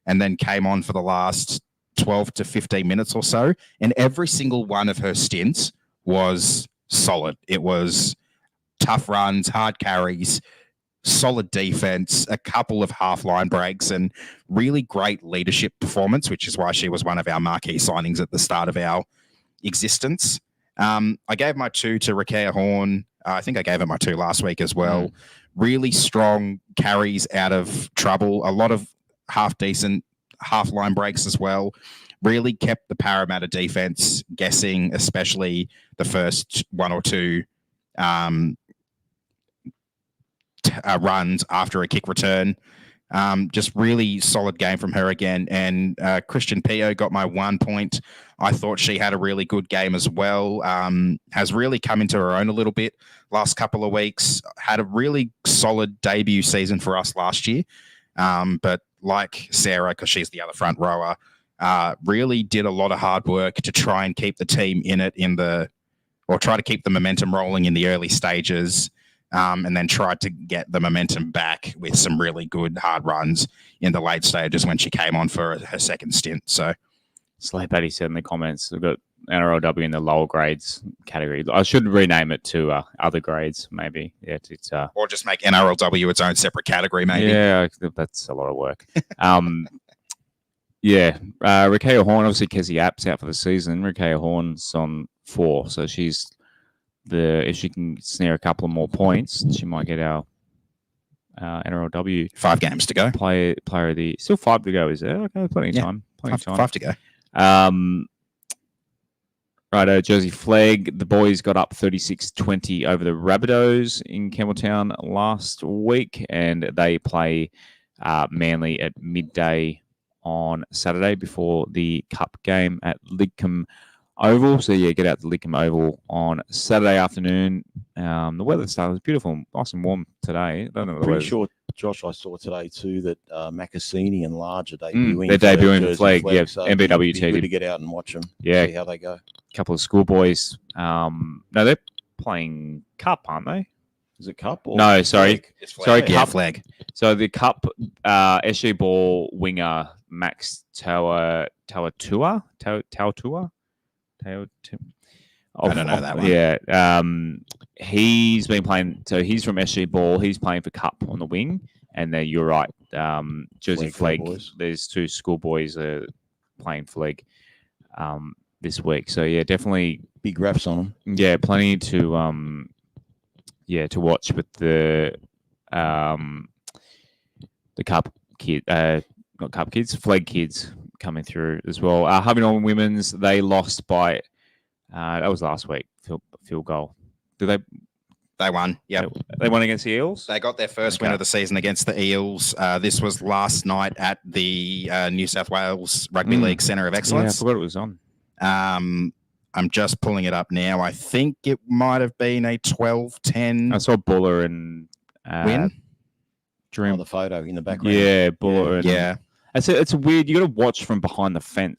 then came on for the last 12 to 15 minutes or so. And every single one of her stints was solid. It was tough runs, hard carries, solid defense, a couple of half line breaks, and really great leadership performance, which is why she was one of our marquee signings at the start of our existence. I gave my 2 to Rakea Horn. I think I gave her my 2 last week as well. Really strong carries out of trouble. A lot of half decent half line breaks as well. Really kept the Parramatta defense guessing, especially the first 1 or 2 runs after a kick return. Just really solid game from her again. And Christian Pio got my 1 point. I thought she had a really good game as well. Has really come into her own a little bit last couple of weeks. Had a really solid debut season for us last year. But like Sarah, because she's the other front rower, really did a lot of hard work to try and keep the team in it or try to keep the momentum rolling in the early stages. And then tried to get the momentum back with some really good hard runs in the late stages when she came on for her second stint. So, Slay Patty said in the comments, we've got NRLW in the lower grades category. I should rename it to other grades, maybe. Yeah, it's Or just make NRLW its own separate category, maybe. Yeah, that's a lot of work. Yeah, Rakea Horn, obviously Kezzy App's out for the season. Rakea Horn's on 4, so she's if she can snare a couple of more points, she might get our NRLW 5 games to go. Player of the still 5 to go, is there? Okay, plenty of time. Plenty of time. 5 to go. Right, Jersey Flag. The boys got up 36-20 over the Rabbitohs in Campbelltown last week, and they play Manly at midday on Saturday before the Cup game at Lidcombe Oval. So, yeah, get out to Lidcombe Oval on Saturday afternoon. The weather was beautiful, nice and warm today. I don't know Pretty sure, Josh, I saw today too that Macassini and Large are debuting. They're debuting for Flag, yeah, so NBWT. Good to get out and watch them. Yeah, see how they go. A couple of schoolboys. No, they're playing Cup, aren't they? Is it Cup? Or No, sorry. It's Flag. Sorry, Yeah, Cup. Flag. So the Cup SG Ball winger Max Tautua. I don't know that one. Yeah. He's been playing. So he's from SG Ball. He's playing for Cup on the wing. And then you're right. Jersey Flag. There's 2 schoolboys playing Flag this week. So yeah, definitely big refs on them. Yeah, plenty to to watch with the Cup kid, not Cup kids, Flag kids coming through as well. Harvey Norman women's, they lost by that was last week, field goal. Did they won? Yeah, they won against the Eels. They got their first win of the season against the Eels. This was last night at the New South Wales Rugby League Centre of Excellence. Yeah, I forgot it was on. I'm just pulling it up now. I think it might have been a 12-10. I saw Buller and win. Dream the photo in the background. Yeah, Buller. Yeah. It's a weird. You got to watch from behind the you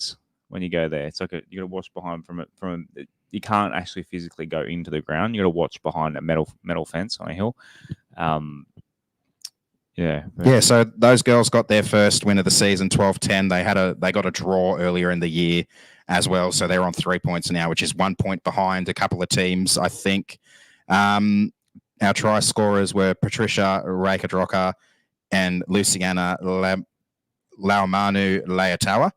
when you go there. It's like you got to watch behind from. You can't actually physically go into the ground. You got to watch behind a metal fence on a hill. Yeah. So those girls got their first win of the season, 12-10. They got a draw earlier in the year as well, so they're on 3 points now, which is 1 point behind a couple of teams, I think. Our try scorers were Patricia Rakadroka and Luciana Laumanu Leatawa.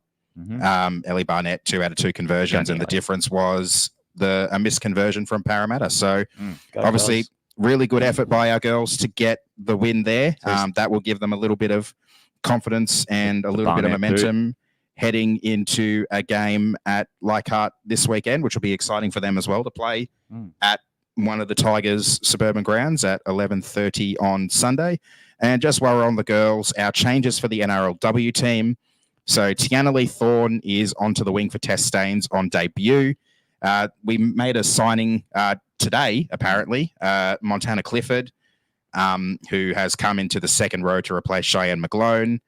Ellie Barnett, 2 out of 2 conversions, and the difference was a misconversion from Parramatta. So obviously, really good effort by our girls to get the win there. That will give them a little bit of confidence and a little bit of momentum heading into a game at Leichhardt this weekend, which will be exciting for them as well to play at one of the Tigers' suburban grounds at 11:30 on Sunday. And just while we're on the girls, our changes for the NRLW team. So Tiana Lee Thorne is onto the wing for Tess Staines on debut. We made a signing today, apparently, Montana Clifford, who has come into the second row to replace Cheyenne McGlone.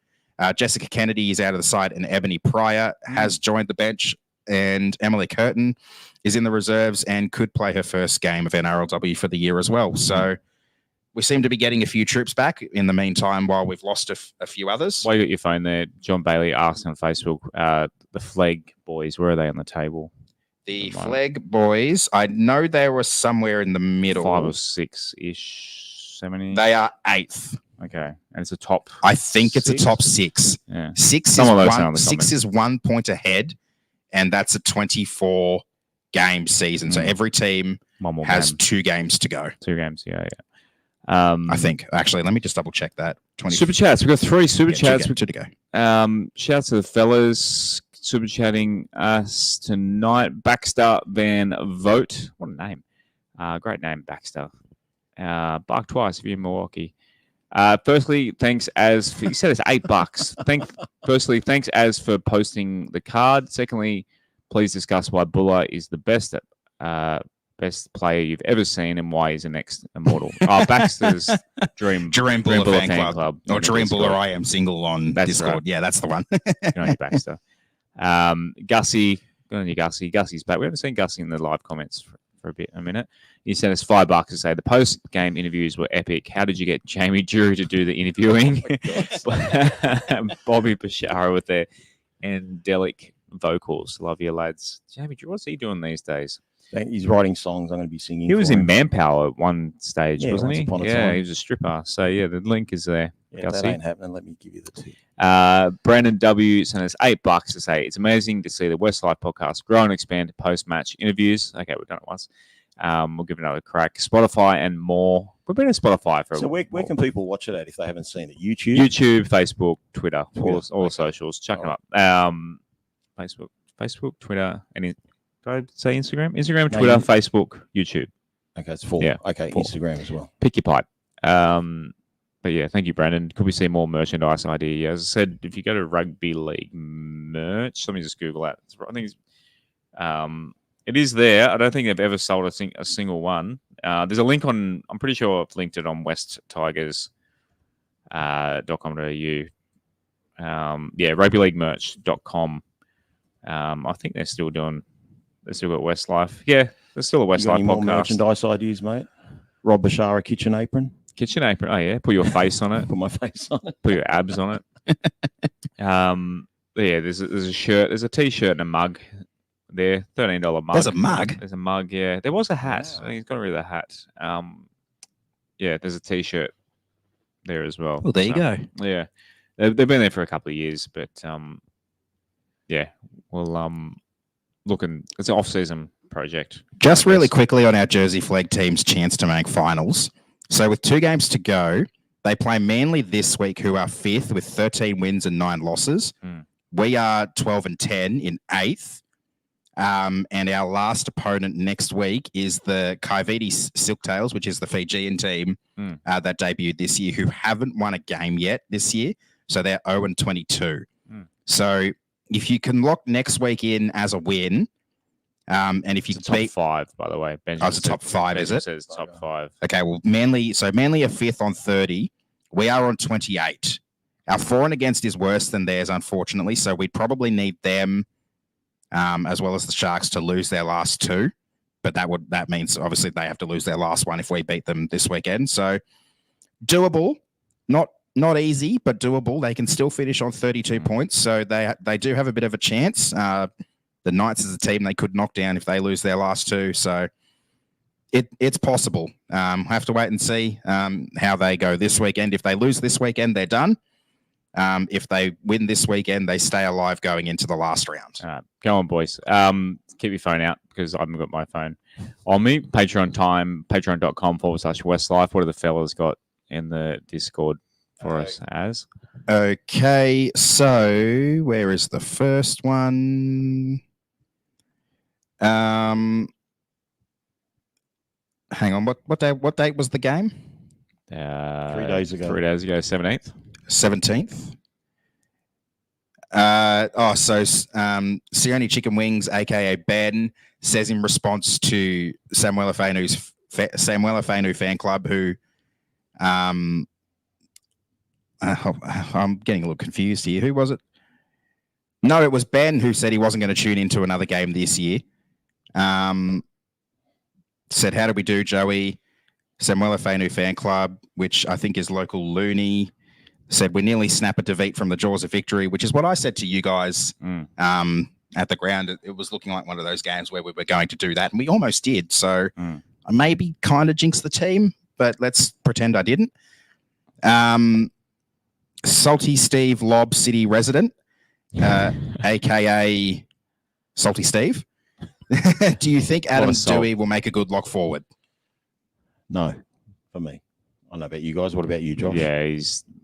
Jessica Kennedy is out of the side, and Ebony Pryor has joined the bench, and Emily Curtin is in the reserves and could play her first game of NRLW for the year as well. So we seem to be getting a few troops back in the meantime while we've lost a few others. While you got your phone there, John Bailey asked on Facebook, the Flag boys, where are they on the table? The Flag boys, I know they were somewhere in the middle. 5 or 6-ish, 70. They are 8th. Okay, and it's a top. I think it's a top 6. Yeah. 6 is 1 point ahead, and that's a 24-game season. So every team has 2 games to go. 2 games, yeah. I think. Actually, let me just double check that. Super chats. We've got 3 super chats. 2 to go. Shouts to the fellas super chatting us tonight. Baxter Van Vote. What a name. Great name, Baxter. Bark twice if you're in Milwaukee. Firstly, thanks as for, you said it's $8. Firstly, thanks as for posting the card. Secondly, please discuss why Buller is the best player you've ever seen and why he's the next immortal. Baxter's Dream Buller fan club. Or Dream Buller I am single on Discord. Right. Yeah, that's the one. Good on you, Baxter. Gussie, good on you, Gussie. Gussie's back. We haven't seen Gussie in the live comments for a minute. He sent us $5 to say the post-game interviews were epic. How did you get Jamie Drury to do the interviewing? Bobby Bashara with their angelic vocals. Love you, lads. Jamie, what's he doing these days? He's writing songs. I'm going to be singing. He was for in him. Manpower at one stage, Yeah, wasn't once he? upon a Yeah, time. he was a stripper. So, yeah, the link is there. Yeah, if that Gussie. ain't happening, let me give you the tip. Brandon W. sent us $8 to say it's amazing to see the WestsLife podcast grow and expand to post-match interviews. Okay, we've done it once. We'll give it another crack. Spotify and more. We've been at Spotify for So where can people watch it at if they haven't seen it? YouTube? YouTube, Facebook, Twitter, all Okay. socials. Chuck them All up. Facebook, Twitter, and did I say Instagram? Instagram, No, Twitter, you- Facebook, YouTube. Okay, it's 4. Yeah, Okay, 4. Instagram as well. Pick your pipe. But yeah, thank you, Brandon. Could we see more merchandise idea? As I said, if you go to rugby league merch, let me just Google that. I think it is there. I don't think they've ever sold a single one. There's a link on. I'm pretty sure I've linked it on Wests Tigers .com.au. Yeah, rugbyleaguemerch.com. I think they're still got WestsLife. Yeah, there's still a You got WestsLife any more podcast. merchandise ideas, mate? Rob Bashara kitchen apron. Kitchen apron. Oh yeah, put your face on it. Put my face on it. Put your abs on it. Yeah, there's a shirt. There's a t-shirt and a mug there. $13 mug. There's a mug? There's a mug. Yeah, there was a hat. Wow. I think he's got rid of the hat. Yeah, there's a t-shirt there as well. Well, there you go. Yeah, they've been there for a couple of years, but yeah, we'll looking. It's an off-season project. Just I really guess. quickly on our Jersey Flag team's chance to make finals. So with 2 games to go, they play Manly this week, who are 5th with 13 wins and 9 losses. Mm. We are 12 and 10 in 8th. And our last opponent next week is the Kaiviti Silktails, which is the Fijian team that debuted this year, who haven't won a game yet this year. So they're 0 and 22. So if you can lock next week in as a win, and if you It's a top beat 5, by the way. Benjamin it's a top 5, is it? Says top 5. Okay, well, Manly are 5th on 30. We are on 28. Our for and against is worse than theirs, unfortunately. So we'd probably need them, as well as the Sharks, to lose their last 2. But that means obviously they have to lose their last one if we beat them this weekend. So doable, not easy, but doable. They can still finish on 32 points, so they do have a bit of a chance. The Knights as a team they could knock down if they lose their last 2. So it's possible. Have to wait and see how they go this weekend. If they lose this weekend, they're done. If they win this weekend, they stay alive going into the last round. All right, go on, boys. Keep your phone out because I haven't got my phone on me. Patreon time, patreon.com/WestsLife. What have the fellas got in the Discord for us as? Okay, so where is the first one? Hang on, what date was the game? 3 days ago. 3 days ago, 17th. 17th. Sione Chicken Wings, aka Ben, says in response to Samuela Fainu fan club, who I'm getting a little confused here. Who was it? No, it was Ben who said he wasn't going to tune into another game this year. Said, how do we do, Joey? Samuela Fainu fan club, which I think is local loony, said we nearly snap a defeat from the jaws of victory, which is what I said to you guys at the ground. It was looking like one of those games where we were going to do that, and we almost did. So I maybe kind of jinxed the team, but let's pretend I didn't. Salty Steve Lob City resident, a.k.a. Salty Steve. Do you think Adam Dewey will make a good lock forward? No, for me. I don't know about you guys. What about you, Josh? Yeah,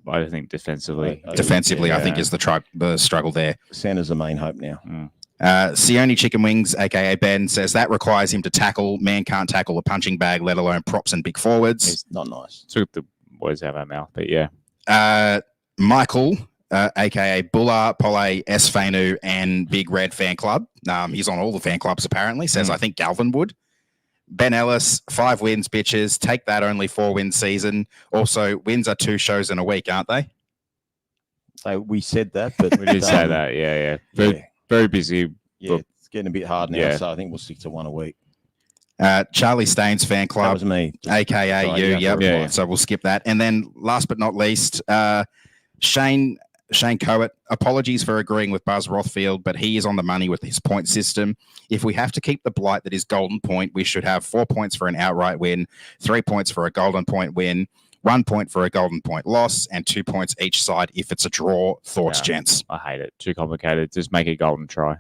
I think defensively. Defensively, I think is the struggle there. Santa's the main hope now. Sione Chicken Wings, a.k.a. Ben, says that requires him to tackle. Man can't tackle a punching bag, let alone props and big forwards. It's not nice. Took the words out of our mouth, but yeah. Michael, a.k.a. Bulla, Pole, S. Fainu, and Big Red Fan Club. He's on all the fan clubs, apparently. Says, I think Galvin would. Ben Ellis, 5 wins, bitches. Take that, only 4-win season. Also, wins are 2 shows in a week, aren't they? So we said that, but We did say that, yeah. Very busy. Yeah, it's getting a bit hard now, Yeah. so I think we'll stick to 1 a week. Charlie Staines Fan That Club, was me. a.k.a. Sorry, you. you have Yep. to reply. So we'll skip that. And then last but not least, Shane Shane Coet, apologies for agreeing with Buzz Rothfield, but he is on the money with his point system. If we have to keep the blight that is Golden Point, we should have 4 points for an outright win, 3 points for a Golden Point win, 1 point for a Golden Point loss, and 2 points each side if it's a draw. Thoughts, gents? I hate it. Too complicated. Just make a golden try.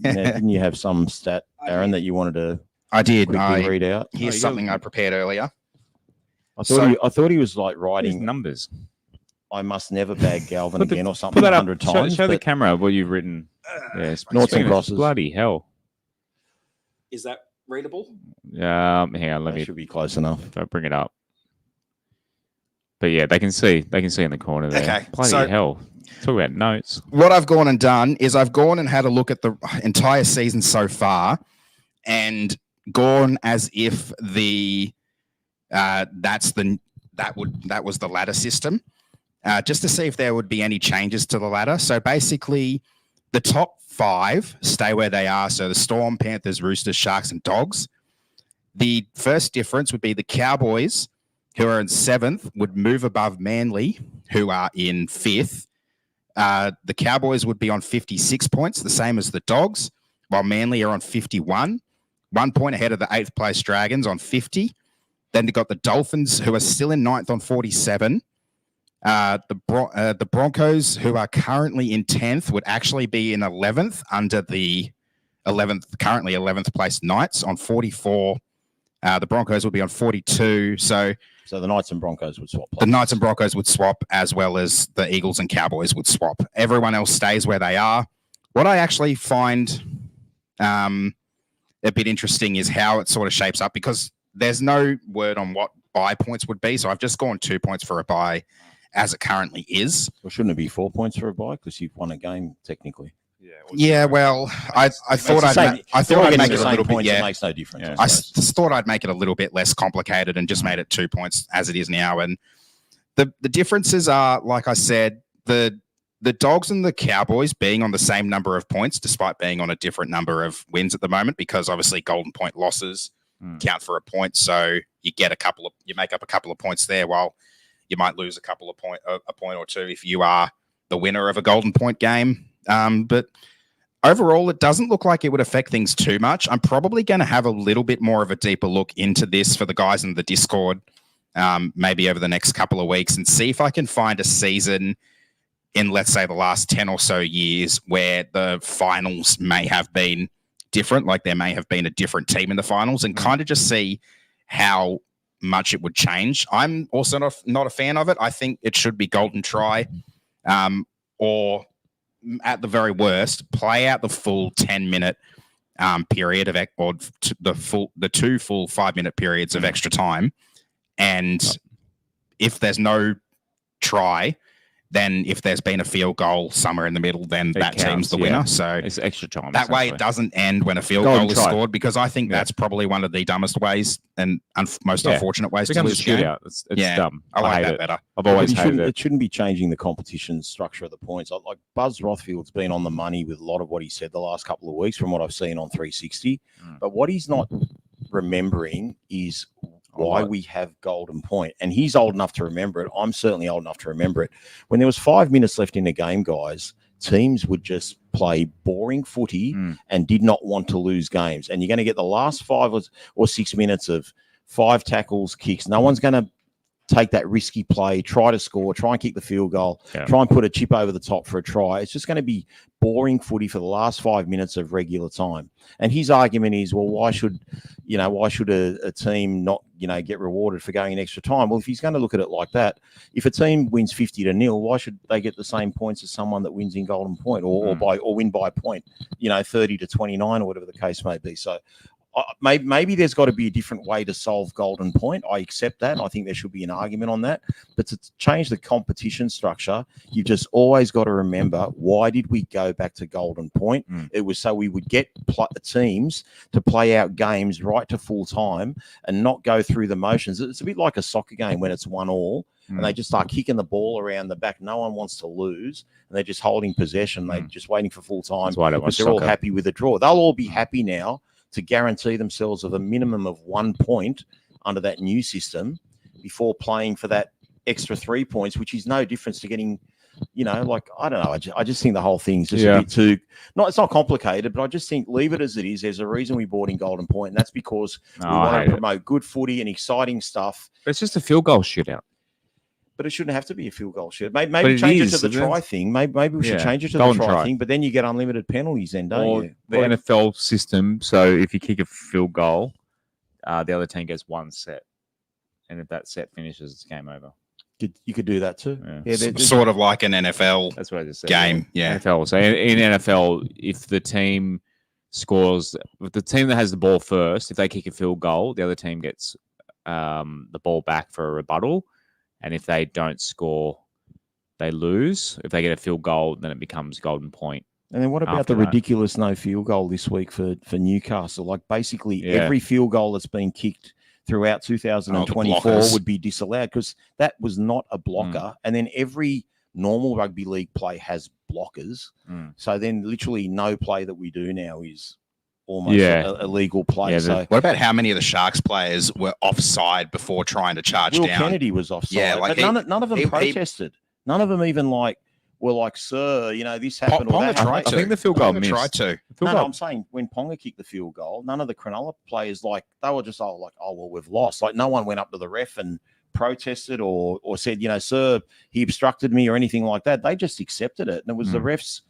Didn't you have some stat, Aaron, that you wanted to I did. quickly read out? Here's something I prepared earlier. I thought he was like These writing, numbers. I must never bag Galvin Put the- again or something Put that 100 up. times. Show the but camera what you've written. Yes, Noughts and crosses. Bloody hell. Is that readable? Hang on. Let that me should be close enough. don't bring it up. But yeah, they can see. They can see in the corner there. Okay, Bloody so- hell. Talk about notes. What I've gone and done is I've gone and had a look at the entire season so far and gone as if that was the ladder system, just to see if there would be any changes to the ladder. So basically, the top 5 stay where they are. So the Storm, Panthers, Roosters, Sharks, and Dogs. The first difference would be the Cowboys, who are in 7th, would move above Manly, who are in 5th. The Cowboys would be on 56 points, the same as the Dogs, while Manly are on 51, 1 point ahead of the 8th place Dragons on 50. Then they've got the Dolphins, who are still in 9th on 47. The Broncos, who are currently in 10th, would actually be in 11th under the currently 11th place Knights on 44. The Broncos would be on 42. So the Knights and Broncos would swap. the Knights and Broncos would swap, as well as the Eagles and Cowboys would swap. Everyone else stays where they are. What I actually find a bit interesting is how it sort of shapes up, because there's no word on what bye points would be. So I've just gone 2 points for a bye as it currently is. Well, shouldn't it be 4 points for a bye because you've won a game technically? Yeah, well, I thought I'd make it a little bit. It Yeah, makes no difference. Yeah. I thought I'd make it a little bit less complicated and just made it 2 points as it is now. And the differences are, like I said, the Dogs and the Cowboys being on the same number of points, despite being on a different number of wins at the moment, because obviously Golden Point losses count for a point. So you make up a couple of points there, while you might lose a point or two if you are the winner of a Golden Point game. But overall, it doesn't look like it would affect things too much. I'm probably going to have a little bit more of a deeper look into this for the guys in the Discord, maybe over the next couple of weeks, and see if I can find a season in, let's say, the last 10 or so years where the finals may have been different, like there may have been a different team in the finals, and kind of just see how much it would change. I'm also not a fan of it. I think it should be golden try, or at the very worst, play out the full 10-minute period of the 2 full 5-minute periods of extra time, and if there's no try, then if there's been a field goal somewhere in the middle, then that team's the winner. So it's extra time. that way it doesn't end when a field goal is scored, because I think that's probably one of the dumbest ways and most unfortunate ways to lose a game. It's dumb. I like that it better. I've always hated It shouldn't be changing the competition structure of the points. Like Buzz Rothfield's been on the money with a lot of what he said the last couple of weeks from what I've seen on 360. But what he's not remembering is why we have Golden Point. And he's old enough to remember it. I'm certainly old enough to remember it. When there was 5 minutes left in the game, guys, teams would just play boring footy and did not want to lose games. And you're going to get the last 5 or 6 minutes of 5 tackles, kicks. No one's going to take that risky play, try to score, try and kick the field goal, try and put a chip over the top for a try. It's just going to be boring footy for the last 5 minutes of regular time. And his argument is, well, why should a team not, get rewarded for going in extra time? Well, if he's going to look at it like that, if a team wins 50-0, why should they get the same points as someone that wins in Golden Point or win by a point, 30-29 or whatever the case may be? So maybe there's got to be a different way to solve Golden Point. I accept that. I think there should be an argument on that. But to change the competition structure, you've just always got to remember, why did we go back to Golden Point? It was so we would get teams to play out games right to full time and not go through the motions. It's a bit like a soccer game when it's 1-1 and they just start kicking the ball around the back. No one wants to lose, and they're just holding possession. They're just waiting for full time. That's why I don't watch they're all soccer. happy with a draw. They'll all be happy now to guarantee themselves of a minimum of 1 point under that new system before playing for that extra 3 points, which is no difference to getting like, I don't know. I just think the whole thing's just a bit too, it's not complicated, but I just think leave it as it is. There's a reason we bought in Golden Point, and that's because we want to promote good footy and exciting stuff. But it's just a field goal shootout. But it shouldn't have to be a field goal shoot. Maybe change it to the try thing. Maybe we should change it to the try thing, but then you get unlimited penalties then, don't you? The NFL system, so if you kick a field goal, the other team gets one set. And if that set finishes, it's game over. You could do that too. Yeah, sort of like an NFL That's what I just said, game. Yeah. NFL. So in NFL, if the team scores, if the team that has the ball first, if they kick a field goal, the other team gets the ball back for a rebuttal. And if they don't score, they lose. If they get a field goal, then it becomes Golden Point. And then what about the ridiculous no field goal this week for Newcastle? Like basically every field goal that's been kicked throughout 2024 would be disallowed because that was not a blocker. And then every normal rugby league play has blockers. So then literally no play that we do now is almost a legal play. Yeah, so what about how many of the Sharks players were offside before trying to charge Will down? Kennedy was offside. Yeah, like but none of them protested. None of them even were like, sir, this happened. Ponga tried to. I think the field goal missed. Tried to. No, I'm saying when Ponga kicked the field goal, none of the Cronulla players, they were just oh, well, we've lost. Like, no one went up to the ref and protested or said, sir, he obstructed me or anything like that. They just accepted it. And it was the ref's,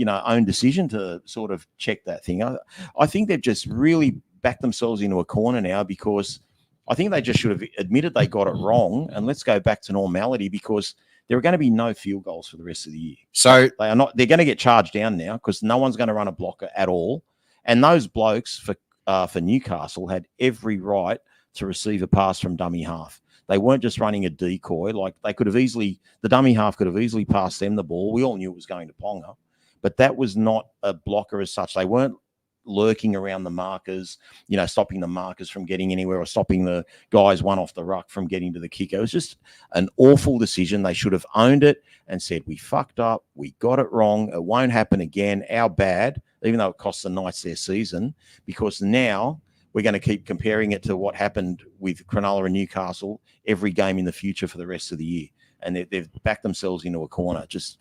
own decision to sort of check that thing. I think they've just really backed themselves into a corner now because I think they just should have admitted they got it wrong and let's go back to normality because there are going to be no field goals for the rest of the year. So they're going to get charged down now because no one's going to run a blocker at all. And those blokes for Newcastle had every right to receive a pass from dummy half. They weren't just running a decoy. Like they could have the dummy half could have easily passed them the ball. We all knew it was going to Ponga, but that was not a blocker as such. They weren't lurking around the markers, stopping the markers from getting anywhere or stopping the guys one off the ruck from getting to the kicker. It was just an awful decision. They should have owned it and said, we fucked up. We got it wrong. It won't happen again. Our bad, even though it costs the Knights their season, because now we're going to keep comparing it to what happened with Cronulla and Newcastle every game in the future for the rest of the year. And they've backed themselves into a corner. Just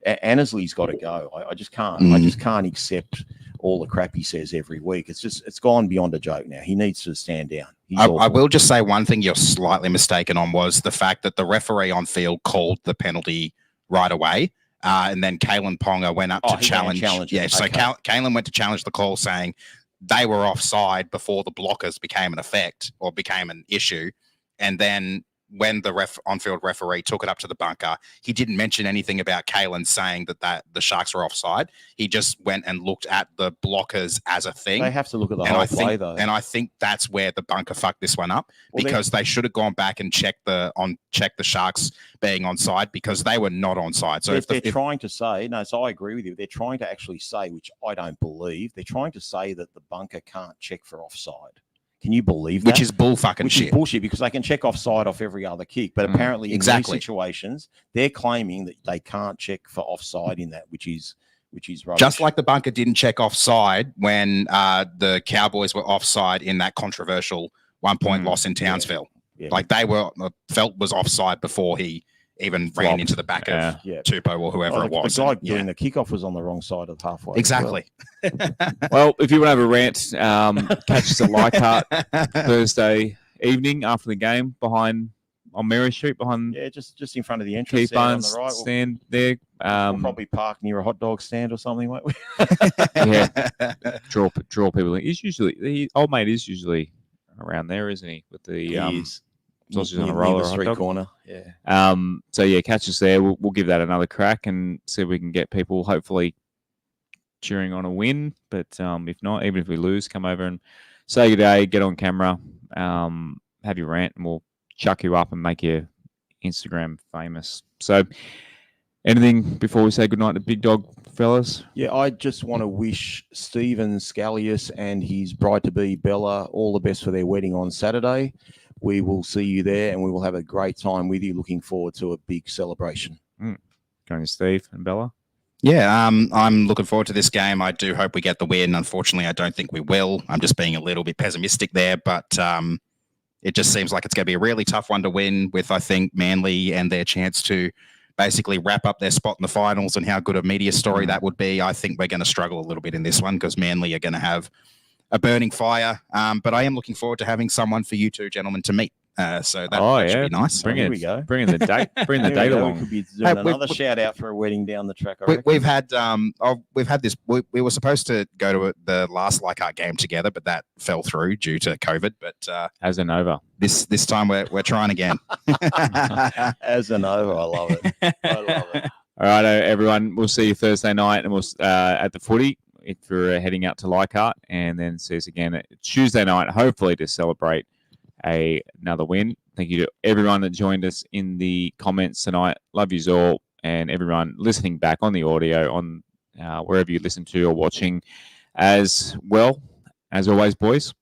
Annesley's got to go. I just can't. I just can't accept all the crap he says every week. It's gone beyond a joke now. He needs to stand down. I will just say one thing you're slightly mistaken on was the fact that the referee on field called the penalty right away. And then Kalen Ponga went up to challenge. So Kalen went to challenge the call saying they were offside before the blockers became an effect or became an issue. And then when the on-field referee took it up to the bunker, he didn't mention anything about Kalen saying that the Sharks were offside. He just went and looked at the blockers as a thing. They have to look at the whole play, though. And I think that's where the bunker fucked this one up because they should have gone back and checked the Sharks being onside because they were not onside. So if they're trying to say, so I agree with you. They're trying to actually say, which I don't believe, they're trying to say that the bunker can't check for offside. Can you believe that? Which is bull fucking shit. Which is bullshit because they can check offside off every other kick. But apparently in these situations, they're claiming that they can't check for offside in that, which is rubbish. Just like the bunker didn't check offside when the Cowboys were offside in that controversial 1 point loss in Townsville. Yeah. Like Felt was offside before he even ran into the back of Tupou or whoever it was. The guy doing the kickoff was on the wrong side of halfway. Exactly. Well, if you want to have a rant, catch us at Leichhardt Thursday evening after the game on Mary Street behind. Yeah, just in front of the entrance. Keith Barnes on the right. Stand there. We'll probably park near a hot dog stand or something, won't we? Draw people in. The old mate is usually around there, isn't he? With the sausage on a roller, the street corner. Yeah. So catch us there. We'll give that another crack and see if we can get people hopefully cheering on a win. But if not, even if we lose, come over and say good day, get on camera, have your rant, and we'll chuck you up and make you Instagram famous. So anything before we say goodnight to Big Dog, fellas? Yeah, I just want to wish Stephen Scalius and his bride-to-be Bella all the best for their wedding on Saturday. We will see you there and we will have a great time with you. Looking forward to a big celebration. Going to Steve and Bella? Yeah, I'm looking forward to this game. I do hope we get the win. Unfortunately, I don't think we will. I'm just being a little bit pessimistic there, but it just seems like it's going to be a really tough one to win with, I think, Manly and their chance to basically wrap up their spot in the finals and how good a media story that would be. I think we're going to struggle a little bit in this one because Manly are going to have a burning fire. But I am looking forward to having someone for you two gentlemen to meet. So that should be nice. Here we go. Bring the date. Bring the date We along. could be doing another shout out for a wedding down the track. I reckon. We've had this. We were supposed to go to the last Leichhardt game together, but that fell through due to COVID. But As an over. this time we're trying again. As an over, I love it. I love it. All right, everyone. We'll see you Thursday night, and we'll at the footy if you're heading out to Leichhardt, and then see us again Tuesday night, hopefully to celebrate another win. Thank you to everyone that joined us in the comments tonight. Love yous all, and everyone listening back on the audio on wherever you listen to or watching. As well, as always, boys,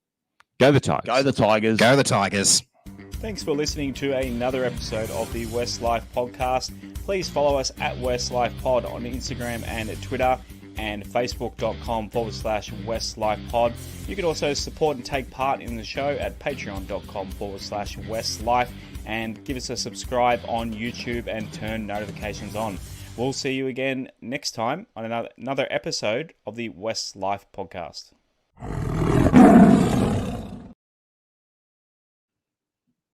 go the Tigers. Go the Tigers. Go the Tigers. Thanks for listening to another episode of the WestsLife Podcast. Please follow us at WestsLife Pod on Instagram and Twitter, and facebook.com/WestsLifePod. You can also support and take part in the show at patreon.com/WestsLife, and give us a subscribe on YouTube and turn notifications on. We'll see you again next time on another episode of the WestsLife Podcast.